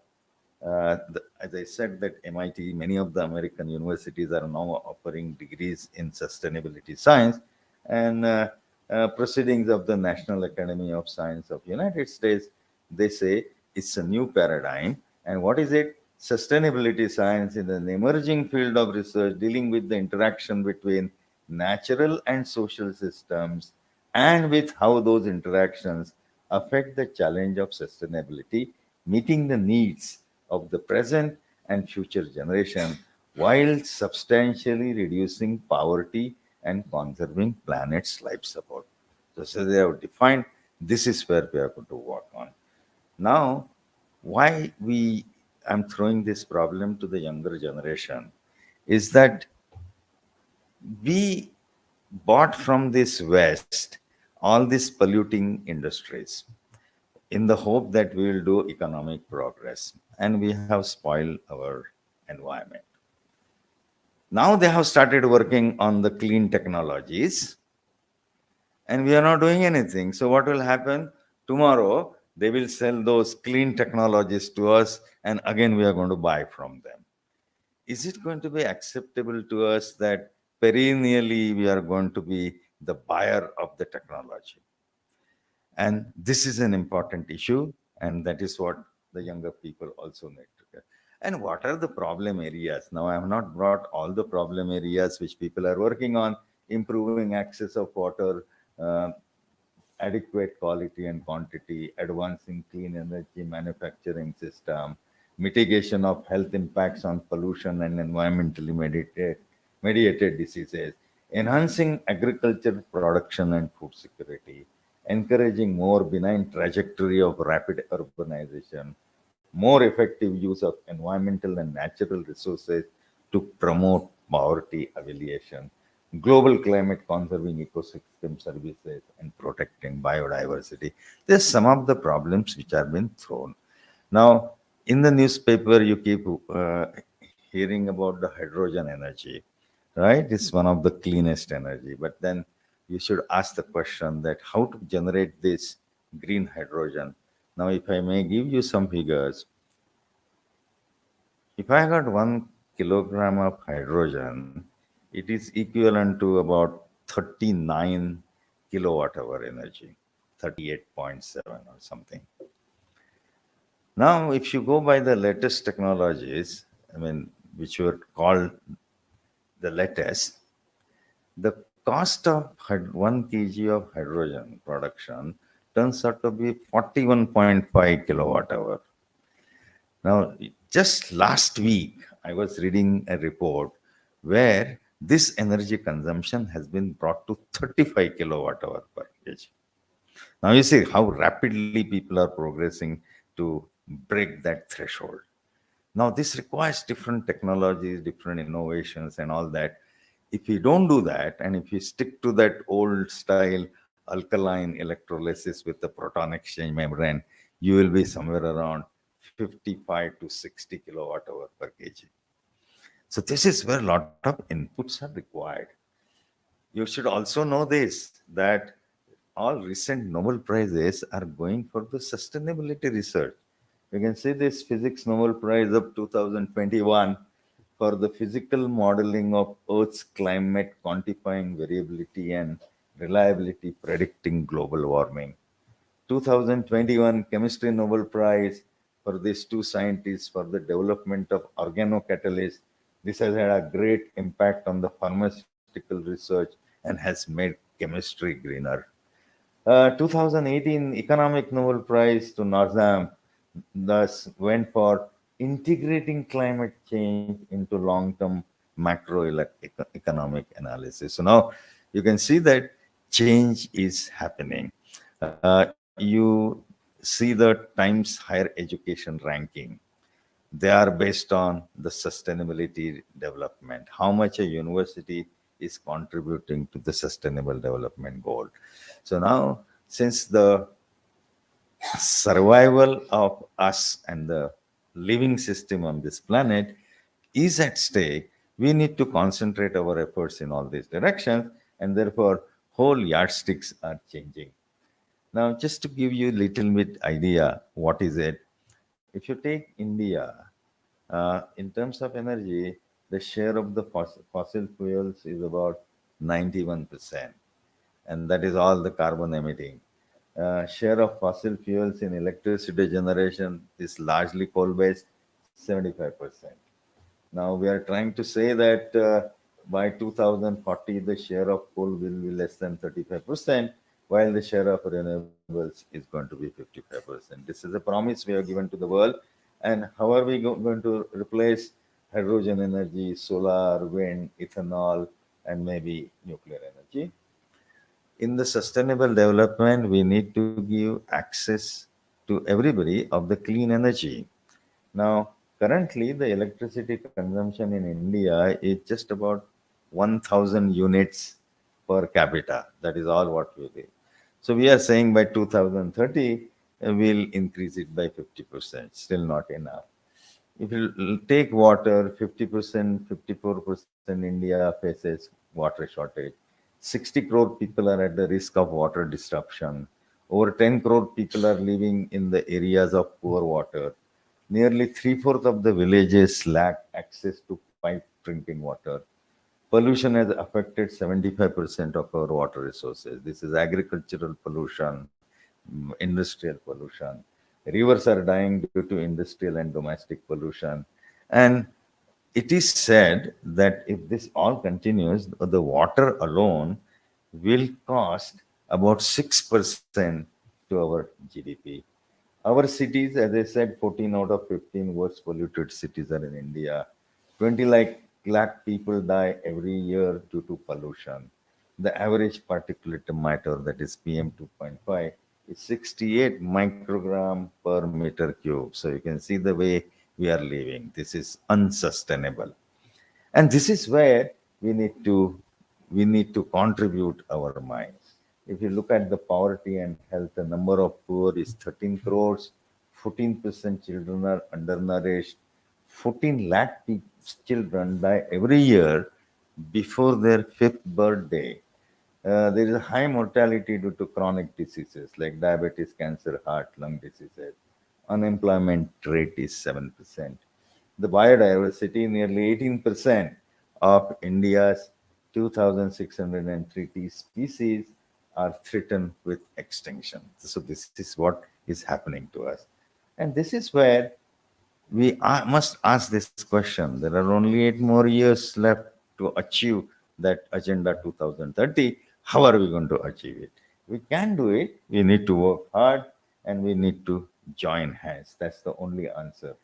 I said, that MIT, many of the American universities are now offering degrees in sustainability science, and proceedings of the National Academy of Science of United States, they say it's a new paradigm. And what is it? Sustainability science is an emerging field of research dealing with the interaction between natural and social systems and with how those interactions affect the challenge of sustainability, meeting the needs of the present and future generation while substantially reducing poverty and conserving planet's life support. So they have defined this is where we are going to work on. Now, why we I'm throwing this problem to the younger generation is that we bought from this West all these polluting industries in the hope that we will do economic progress, and we have spoiled our environment. Now they have started working on the clean technologies, and we are not doing anything. So what will happen? Tomorrow they will sell those clean technologies to us, and again we are going to buy from them. Is it going to be acceptable to us that perennially we are going to be the buyer of the technology? And this is an important issue, and that is what the younger people also need to get. And what are the problem areas? Now, I have not brought all the problem areas which people are working on: improving access of water, adequate quality and quantity, advancing clean energy manufacturing system, mitigation of health impacts on pollution and environmentally mediated diseases, enhancing agriculture production and food security, encouraging more benign trajectory of rapid urbanization, more effective use of environmental and natural resources to promote poverty alleviation, global climate conserving ecosystem services, and protecting biodiversity. There's some of the problems which have been thrown. Now, in the newspaper, you keep hearing about the hydrogen energy, right? It's one of the cleanest energy. But then you should ask the question that how to generate this green hydrogen. Now, if I may give you some figures, if I got 1 kilogram of hydrogen, it is equivalent to about 39 kilowatt hour energy, 38.7 or something. Now, if you go by the latest technologies, I mean, which were called the latest, the cost of 1 kg of hydrogen production turns out to be 41.5 kilowatt hour. Now, just last week, I was reading a report where this energy consumption has been brought to 35 kilowatt hour per kg. Now, you see how rapidly people are progressing to break that threshold. Now, this requires different technologies, different innovations, and all that. If we don't do that, and if we stick to that old style alkaline electrolysis with the proton exchange membrane, you will be somewhere around 55 to 60 kilowatt hour per kg. So this is where a lot of inputs are required. You should also know this, that all recent Nobel Prizes are going for the sustainability research. You can see this Physics Nobel Prize of 2021 for the physical modeling of Earth's climate, quantifying variability and reliability, predicting global warming. 2021 Chemistry Nobel Prize for these two scientists for the development of organocatalysts. This has had a great impact on the pharmaceutical research and has made chemistry greener. 2018 Economic Nobel Prize to Norzam thus went for integrating climate change into long-term macroeconomic analysis. So now you can see that change is happening. You see the Times Higher Education ranking. They are based on the sustainability development, how much a university is contributing to the sustainable development goal. So now, since the survival of us and the living system on this planet is at stake, we need to concentrate our efforts in all these directions, and therefore whole yardsticks are changing. Now, just to give you a little bit idea, what is it? If you take India, in terms of energy, the share of the fossil fuels is about 91%, and that is all the carbon emitting. Share of fossil fuels in electricity generation is largely coal based, 75%. Now we are trying to say that by 2040, the share of coal will be less than 35%, while the share of renewables is going to be 55%. This is a promise we have given to the world. And how are we going to replace hydrogen energy, solar, wind, ethanol, and maybe nuclear energy? In the sustainable development, we need to give access to everybody of the clean energy. Now, currently, the electricity consumption in India is just about 1,000 units per capita. That is all what we do. So we are saying by 2030, we'll increase it by 50%, still not enough. If you take water, 50%, 54% India faces water shortage. 60 crore people are at the risk of water disruption. Over 10 crore people are living in the areas of poor water. Nearly three-fourths of the villages lack access to piped drinking water. Pollution has affected 75% of our water resources. This is agricultural pollution, industrial pollution. Rivers are dying due to industrial and domestic pollution. And it is said that if this all continues, the water alone will cost about 6% to our GDP. Our cities, as I said, 14 out of 15 worst polluted cities are in India. 20 lakh people die every year due to pollution. The average particulate matter, that is PM 2.5, is 68 microgram per meter cube. So you can see the way we are living. This is unsustainable. And this is where we need to contribute our minds. If you look at the poverty and health, the number of poor is 13 crores, 14% children are undernourished, 14 lakh children die every year before their fifth birthday. there is a high mortality due to chronic diseases like diabetes, cancer, heart, lung diseases. Unemployment rate is 7%. The biodiversity, nearly 18% of India's 2,630 species are threatened with extinction. So this is what is happening to us. And this is where we must ask this question. There are only 8 more years left to achieve that Agenda 2030. How are we going to achieve it? We can do it. We need to work hard and we need to join hands. That's the only answer.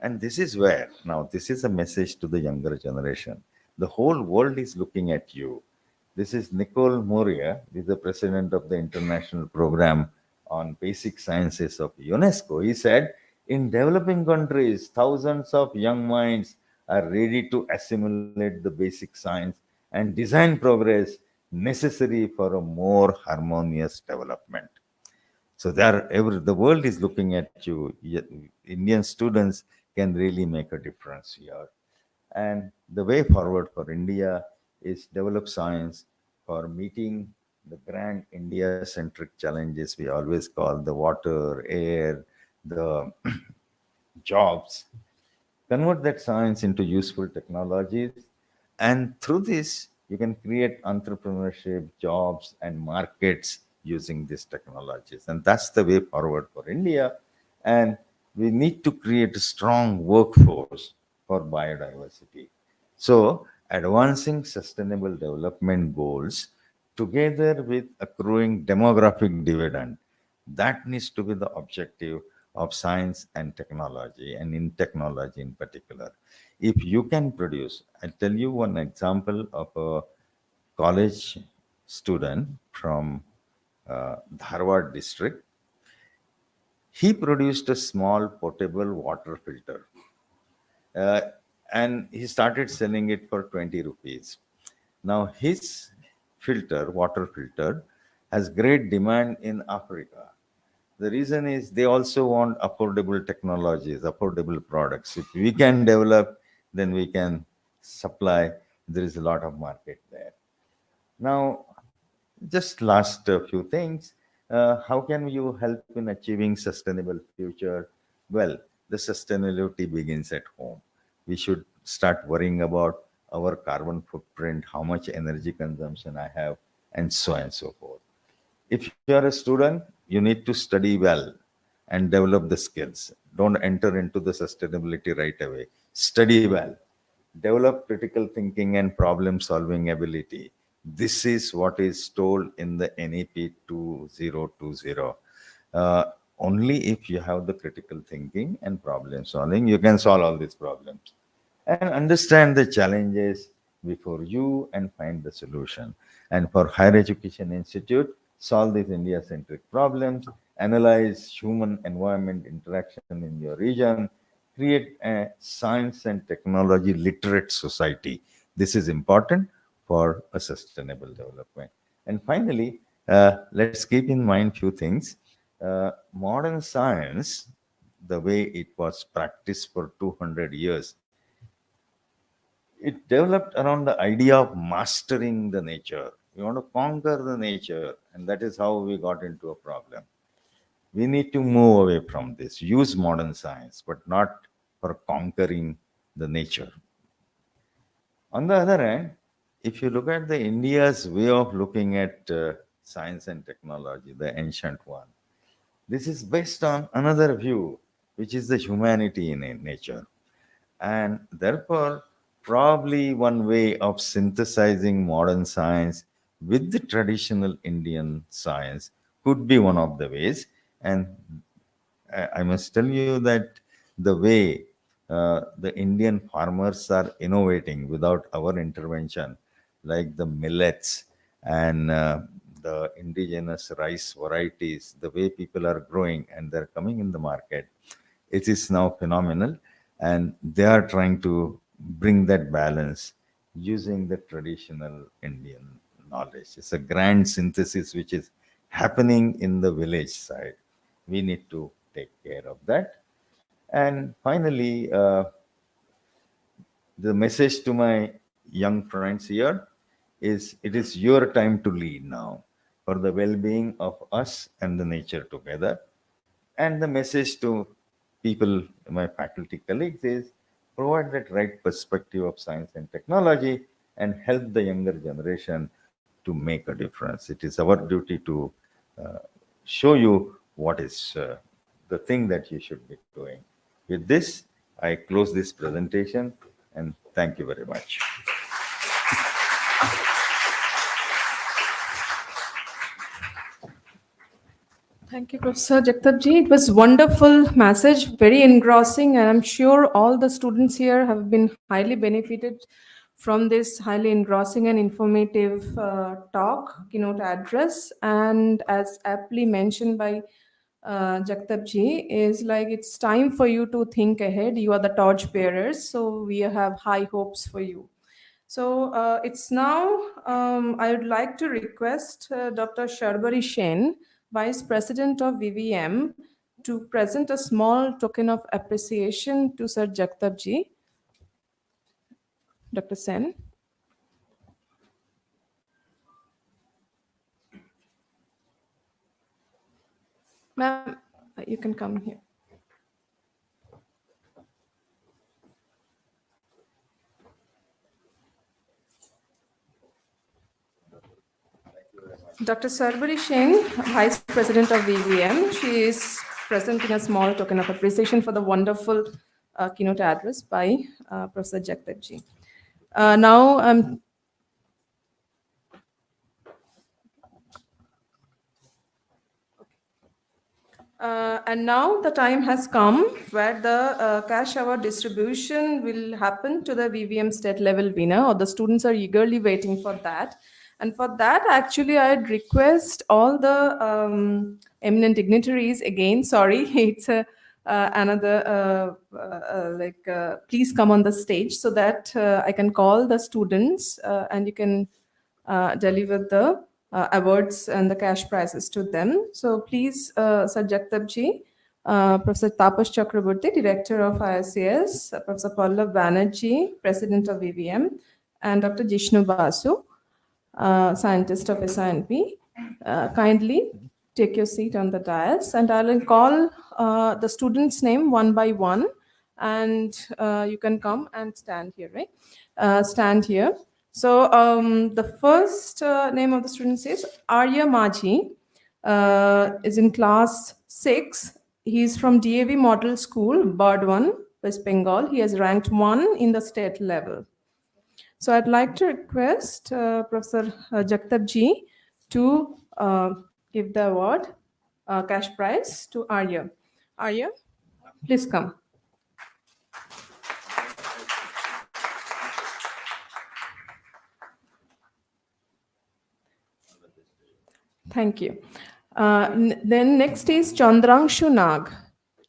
And this is where, now, this is a message to the younger generation. The whole world is looking at you. This is Nicole Moria, who is the president of the International Program on Basic Sciences of UNESCO. He said, in developing countries, thousands of young minds are ready to assimilate the basic science and design progress necessary for a more harmonious development. So the world is looking at you. Indian students can really make a difference here. And the way forward for India is develop science for meeting the grand India-centric challenges we always call the water, air, the jobs. Convert that science into useful technologies, and through this, you can create entrepreneurship, jobs, and markets using these technologies. And that's the way forward for India. And we need to create a strong workforce for biodiversity. So, advancing sustainable development goals together with accruing demographic dividend, that needs to be the objective of science and technology, and in technology in particular. If you can produce, I'll tell you one example of a college student from Dharwad district. He produced a small portable water filter, uh, and he started selling it for 20 rupees. Now, his water filter, has great demand in Africa. The reason is they also want affordable technologies, affordable products. If we can develop, then we can supply. There is a lot of market there. Now, just last few things. How can you help in achieving sustainable future? Well, the sustainability begins at home. We should start worrying about our carbon footprint, how much energy consumption I have, and so on and so forth. If you are a student, you need to study well and develop the skills. Don't enter into the sustainability right away. Study well, develop critical thinking and problem solving ability. This is what is told in the NEP 2020. Uh, Only if you have the critical thinking and problem solving, you can solve all these problems and understand the challenges before you and find the solution. And for higher education institute, solve these India-centric problems, analyze human environment interaction in your region, create a science and technology literate society. This is important for a sustainable development. And finally, let's keep in mind few things. Modern science, the way it was practiced for 200 years, it developed around the idea of mastering the nature. We want to conquer the nature, and that is how we got into a problem. We need to move away from this, use modern science, but not for conquering the nature. On the other hand, if you look at the India's way of looking at science and technology, the ancient one, this is based on another view, which is the humanity in nature. And therefore, probably one way of synthesizing modern science with the traditional Indian science could be one of the ways. And I must tell you that the way the Indian farmers are innovating without our intervention, like the millets and the indigenous rice varieties, the way people are growing and they're coming in the market, it is now phenomenal. And they are trying to bring that balance using the traditional Indian knowledge. It's a grand synthesis which is happening in the village side. We need to take care of that. And finally, the message to my young friends here is it is your time to lead now for the well-being of us and the nature together. And the message to people, my faculty colleagues, is provide that right perspective of science and technology and help the younger generation to make a difference. It is our duty to uh, show you what is the thing that you should be doing. With this, I close this presentation and thank you very much. Thank you, Professor Jagtapji. It was wonderful message, very engrossing, and I'm sure all the students here have been highly benefited from this highly engrossing and informative talk, keynote address. And as aptly mentioned by Jagtapji, is like it's time for you to think ahead. You are the torch bearers, so we have high hopes for you. So it's now, I would like to request Dr. Sharbari Shen, Vice President of VVM, to present a small token of appreciation to Sir Jagtapji. Dr. Sen. Ma'am, you can come here. Dr. Sarbari Singh, Vice President of VVM, she is presenting a small token of appreciation for the wonderful keynote address by Professor Jagtapji. Now, and now the time has come where the cash award distribution will happen to the VVM state level winner, or the students are eagerly waiting for that. And for that, actually, I'd request all the eminent dignitaries again. Sorry, it's another please come on the stage so that I can call the students and you can deliver the awards and the cash prizes to them. So please, Sir Jagtapji, Professor Tapas Chakraborty, Director of ISCS, Professor Pallav Banerjee, President of VVM, and Dr. Jishnu Basu, Scientist of SINP. Kindly take your seat on the dais, and I will call the students' name one by one, and you can come and stand here, right? Stand here. So the first name of the student is Arya Maji, is in class 6. He is from DAV Model School, Bardwan, West Bengal. He has ranked 1 in the state level. So I'd like to request Professor Jagtapji to give the award, cash prize to Arya. Arya, please come. Thank you. Then next is Chandrangshu Nag.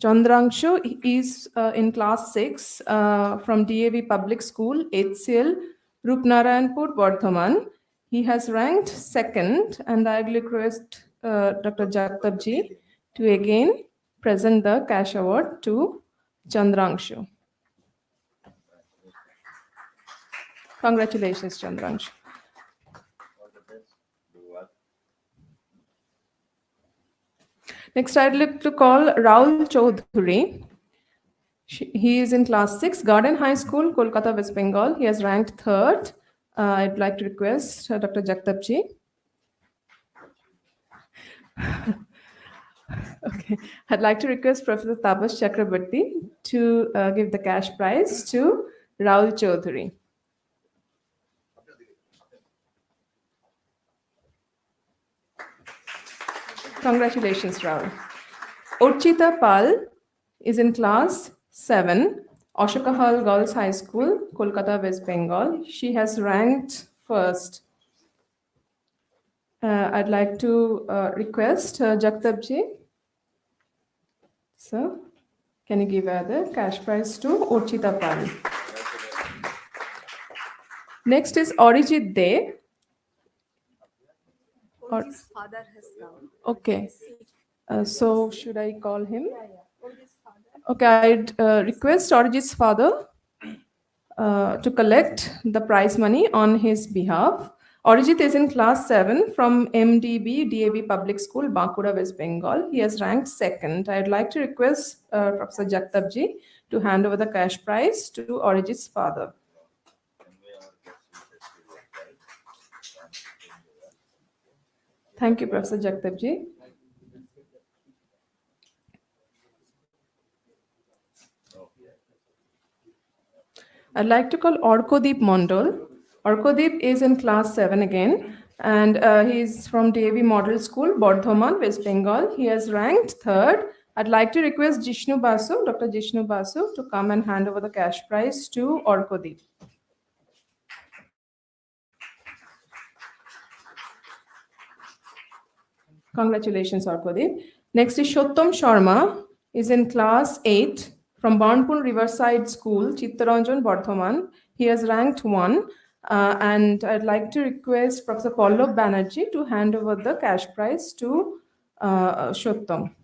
Chandrangshu is in class 6 from DAV Public School, HCL, Rupnarayanpur, Bardhaman. He has ranked 2nd, and I will request Dr. Jagtapji to again present the cash award to Chandrangshu. Congratulations, Chandrangshu. Next, I'd like to call Raul Chaudhuri. He is in class 6, Garden High School, Kolkata, West Bengal. He has ranked 3rd. I'd like to request Dr. Jagtapji. Okay, I'd like to request Professor Tapas Chakraborty to give the cash prize to Raul Chaudhuri. Congratulations, Raul. Urchita Pal is in class 7, Ashoka Hall Girls High School, Kolkata, West Bengal. She has ranked 1st. I'd like to request Jagtapji. So, can you give her the cash prize to Urchita Pal? Next is Arijit De. His father has come. Okay. So should I call him? Okay, I'd request Arijit's father to collect the prize money on his behalf. Arijit is in class 7 from MDB DAB Public School, Bankura, West Bengal. He has ranked second. I'd like to request Professor Jagtabji to hand over the cash prize to Arijit's father. Thank you, Professor Jagtabji. I'd like to call Orkodeep Mondal. Orkodeep is in class 7 again, and he's from DAV Model School, Bardhaman, West Bengal. He has ranked third. I'd like to request Jishnu Basu, Dr. Jishnu Basu, to come and hand over the cash prize to Orkodeep. Congratulations, Orkodeep. Next is Shottam Sharma, is in class 8 from Barnpur Riverside School, Chittaranjan, Bardhaman. He has ranked 1. And I'd like to request Professor Pallab Banerjee to hand over the cash prize to Shottam.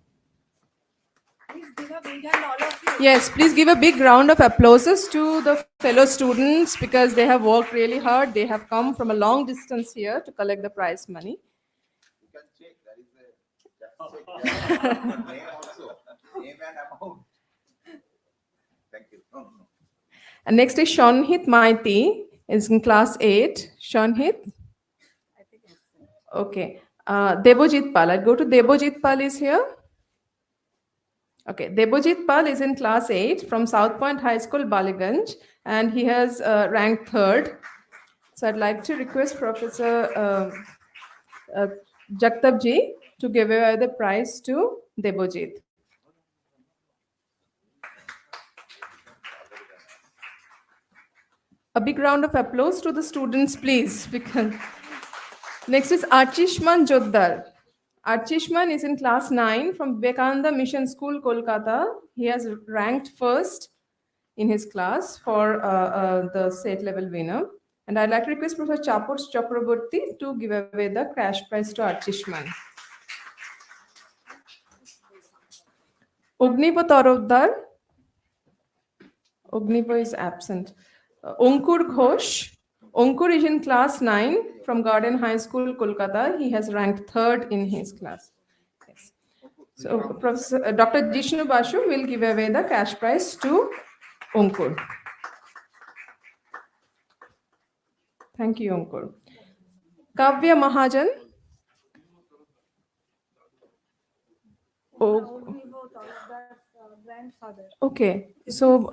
Please give a big hand, all of you. Yes, please give a big round of applauses to the fellow students because they have worked really hard. They have come from a long distance here to collect the prize money. You can check. There is a name also. Name and amount. Thank you. No. And next is Shonhit Maiti, is in class 8. Shonhit? I think it's Okay. Debojit Pal. I'll go to Debojit Pal is here. Okay. Debojit Pal is in class 8 from South Point High School, Baliganj, and he has ranked third. So I'd like to request Professor Jagtabji to give away the prize to Debojit. A big round of applause to the students, please. Because next is Archishman Joddar. Archishman is in class 9 from Vivekananda Mission School, Kolkata. He has ranked first in his class for the state level winner. And I'd like to request Professor Chapur Chakraborty to give away the cash prize to Archishman. Ognipo Tarodar. Ognipo is absent. Ankur Ghosh. Ankur is in class 9 from Garden High School, Kolkata. He has ranked third in his class. Yes. So Professor, Dr. Jishnu Basu will give away the cash prize to Ankur. Thank you, Ankur. Kavya Mahajan. Oh. Ognivo Talabdar's grandfather. Okay, so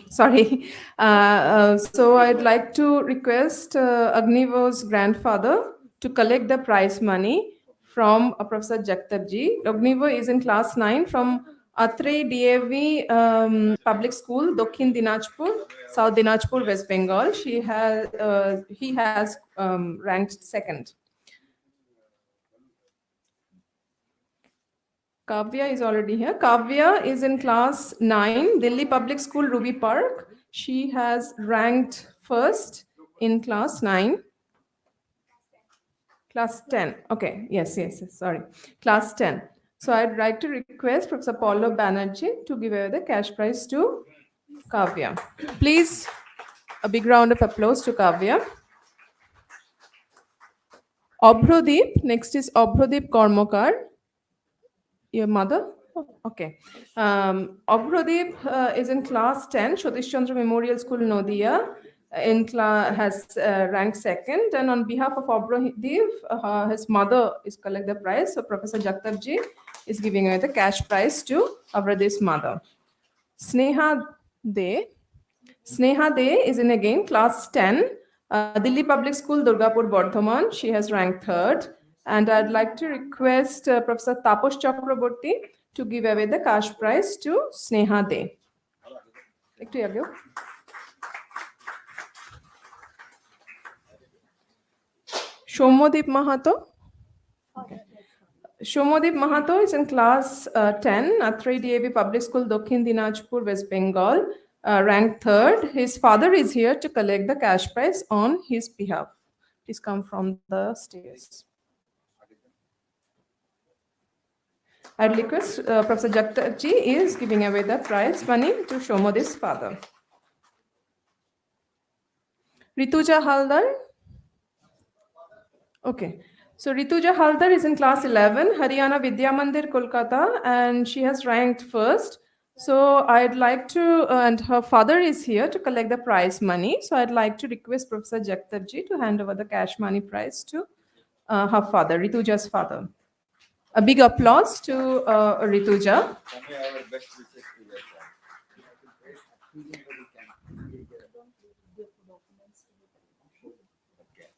sorry. So I'd like to request Agnivo's grandfather to collect the prize money from Professor Jagtabji. Agnivo is in class 9 from Atre DAV Public School, Dokhin Dinajpur, South Dinajpur, West Bengal. He has ranked second. Kavya is already here. Kavya is in class 9, Delhi Public School, Ruby Park. She has ranked first in class 9. Class 10. Okay, yes, sorry. Class 10. So I'd like to request Professor Pallab Banerjee to give away the cash prize to Kavya. Please, a big round of applause to Kavya. Abhrodeep, next is Abhrodeep Kormokar. Your mother? Oh, okay. Abhrodeep is in class 10, Satish Chandra Memorial School, Nodia. Has ranked second, and on behalf of Abhrodeep, his mother is collect the prize. So Professor Jagtabji is giving away the cash prize to Abhrodeep's mother. Sneha De. Sneha De is in again class 10, Delhi Public School, Durgapur, Bardhaman. She has ranked third. And I'd like to request Professor Taposh Chakraborty to give away the cash prize to Sneha De. Shomodip Mahato. Okay. Shomodip Mahato is in class 10, Atre DAV Public School, Dokhin Dinajpur, West Bengal, ranked third. His father is here to collect the cash prize on his behalf. Please come from the stairs. I'd request Professor Jagtabji is giving away the prize money to Shomodip's father. Rituja Haldar. Okay. So Rituja Haldar is in class 11, Haryana Vidya Mandir, Kolkata, and she has ranked first. So I'd like to, and her father is here to collect the prize money. So I'd like to request Professor Jagtabji to hand over the cash money prize to her father, Rituja's father. A big applause to Rituja.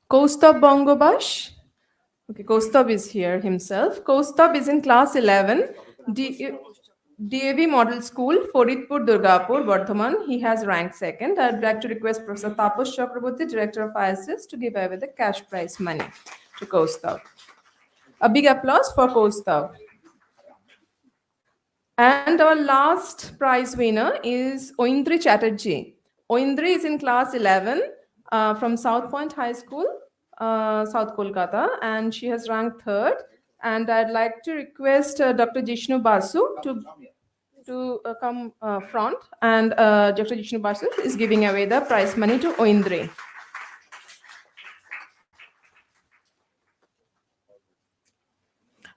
Kaustubh Bongobash. Okay, Kaustubh is here himself. Kaustubh is in class 11, DAV Model School, Faridpur, Durgapur, Bardhaman. He has ranked second. I'd like to request Professor Tapas Chakraborty, Director of ISS, to give away the cash prize money to Kaustubh. A big applause for Kaustubh. And our last prize winner is Oindri Chatterjee. Oindri is in class 11 from South Point High School, South Kolkata, and she has ranked third. And I'd like to request Dr. Jishnu Basu to come front, and Dr. Jishnu Basu is giving away the prize money to Oindri.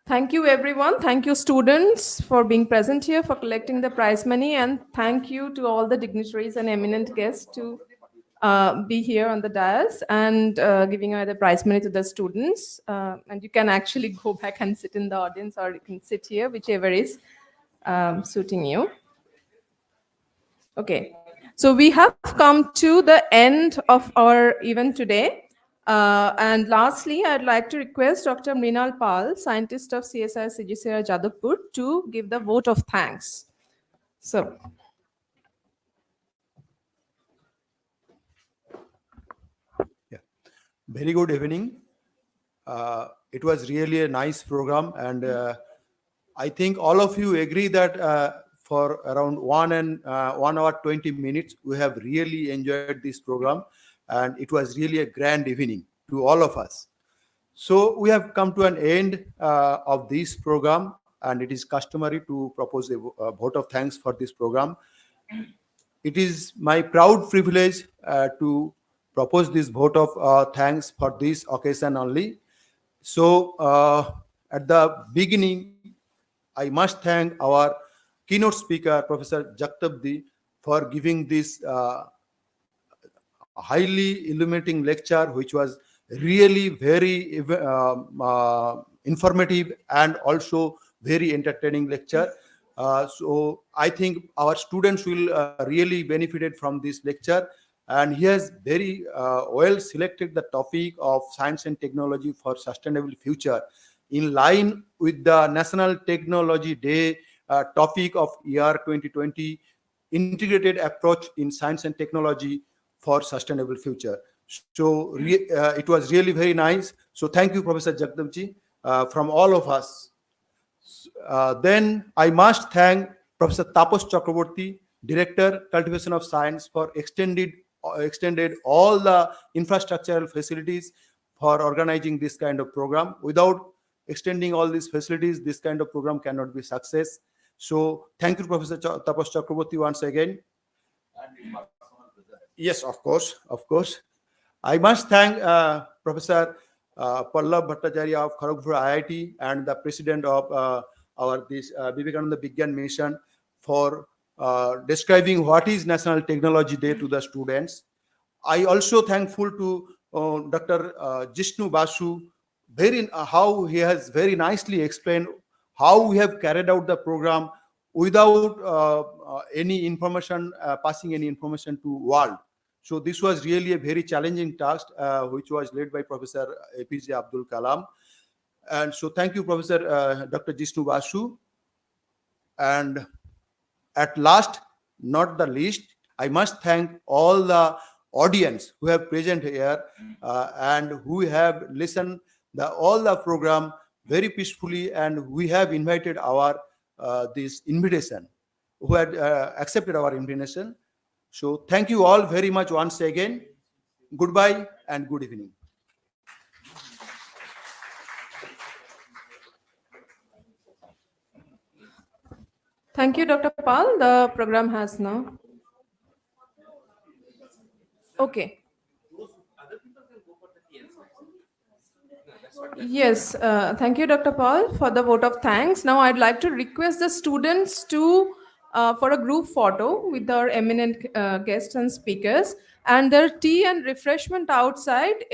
Thank you, everyone. Thank you, students, for being present here, for collecting the prize money, and thank you to all the dignitaries and eminent guests to be here on the dais and giving away the prize money to the students. And you can actually go back and sit in the audience, or you can sit here, whichever is suiting you. Okay, so we have come to the end of our event today. And lastly, I'd like to request Dr. Mrinal Pal, scientist of CSI CGCR Jadavpur, to give the vote of thanks. So, very good evening. It was really a nice program, and I think all of you agree that for around 1 hour 20 minutes, we have really enjoyed this program, and it was really a grand evening to all of us. So we have come to an end of this program, and it is customary to propose a vote of thanks for this program. It is my proud privilege to propose this vote of thanks for this occasion only. So, at the beginning, I must thank our keynote speaker, Professor Jagtabji, for giving this highly illuminating lecture, which was really very informative and also very entertaining lecture. So I think our students will really benefited from this lecture, and he has very well selected the topic of science and technology for sustainable future in line with the National Technology Day topic of year 2020, integrated approach in science and technology for sustainable future. So it was really very nice. So thank you, Professor Jagdabji, from all of us. Then I must thank Professor Tapas Chakraborty, Director, Cultivation of Science, for extended all the infrastructural facilities for organizing this kind of program. Without extending all these facilities, this kind of program cannot be success. So thank you, Professor Tapas Chakraborty, once again. Yes, of course. I must thank Professor Pallab Bhattacharya of Kharagpur IIT and the president of our Vivekananda Vijnan Mission for describing what is National Technology Day to the students. I also thankful to Dr. Jishnu Basu, how he has very nicely explained how we have carried out the program without any information, passing any information to world. So this was really a very challenging task, which was led by Professor APJ Abdul Kalam. And so thank you, Professor Dr. Jishnu Basu. And at last, not the least, I must thank all the audience who have present here and who have listened all the program very peacefully, and we have invited our this invitation, who had accepted our invitation. So thank you all very much once again. Goodbye and good evening. thank you, Dr. Pal. The program has now. Okay. Yes, thank you, Dr. Paul, for the vote of thanks. Now, I'd like to request the students to for a group photo with our eminent guests and speakers, and their tea and refreshment outside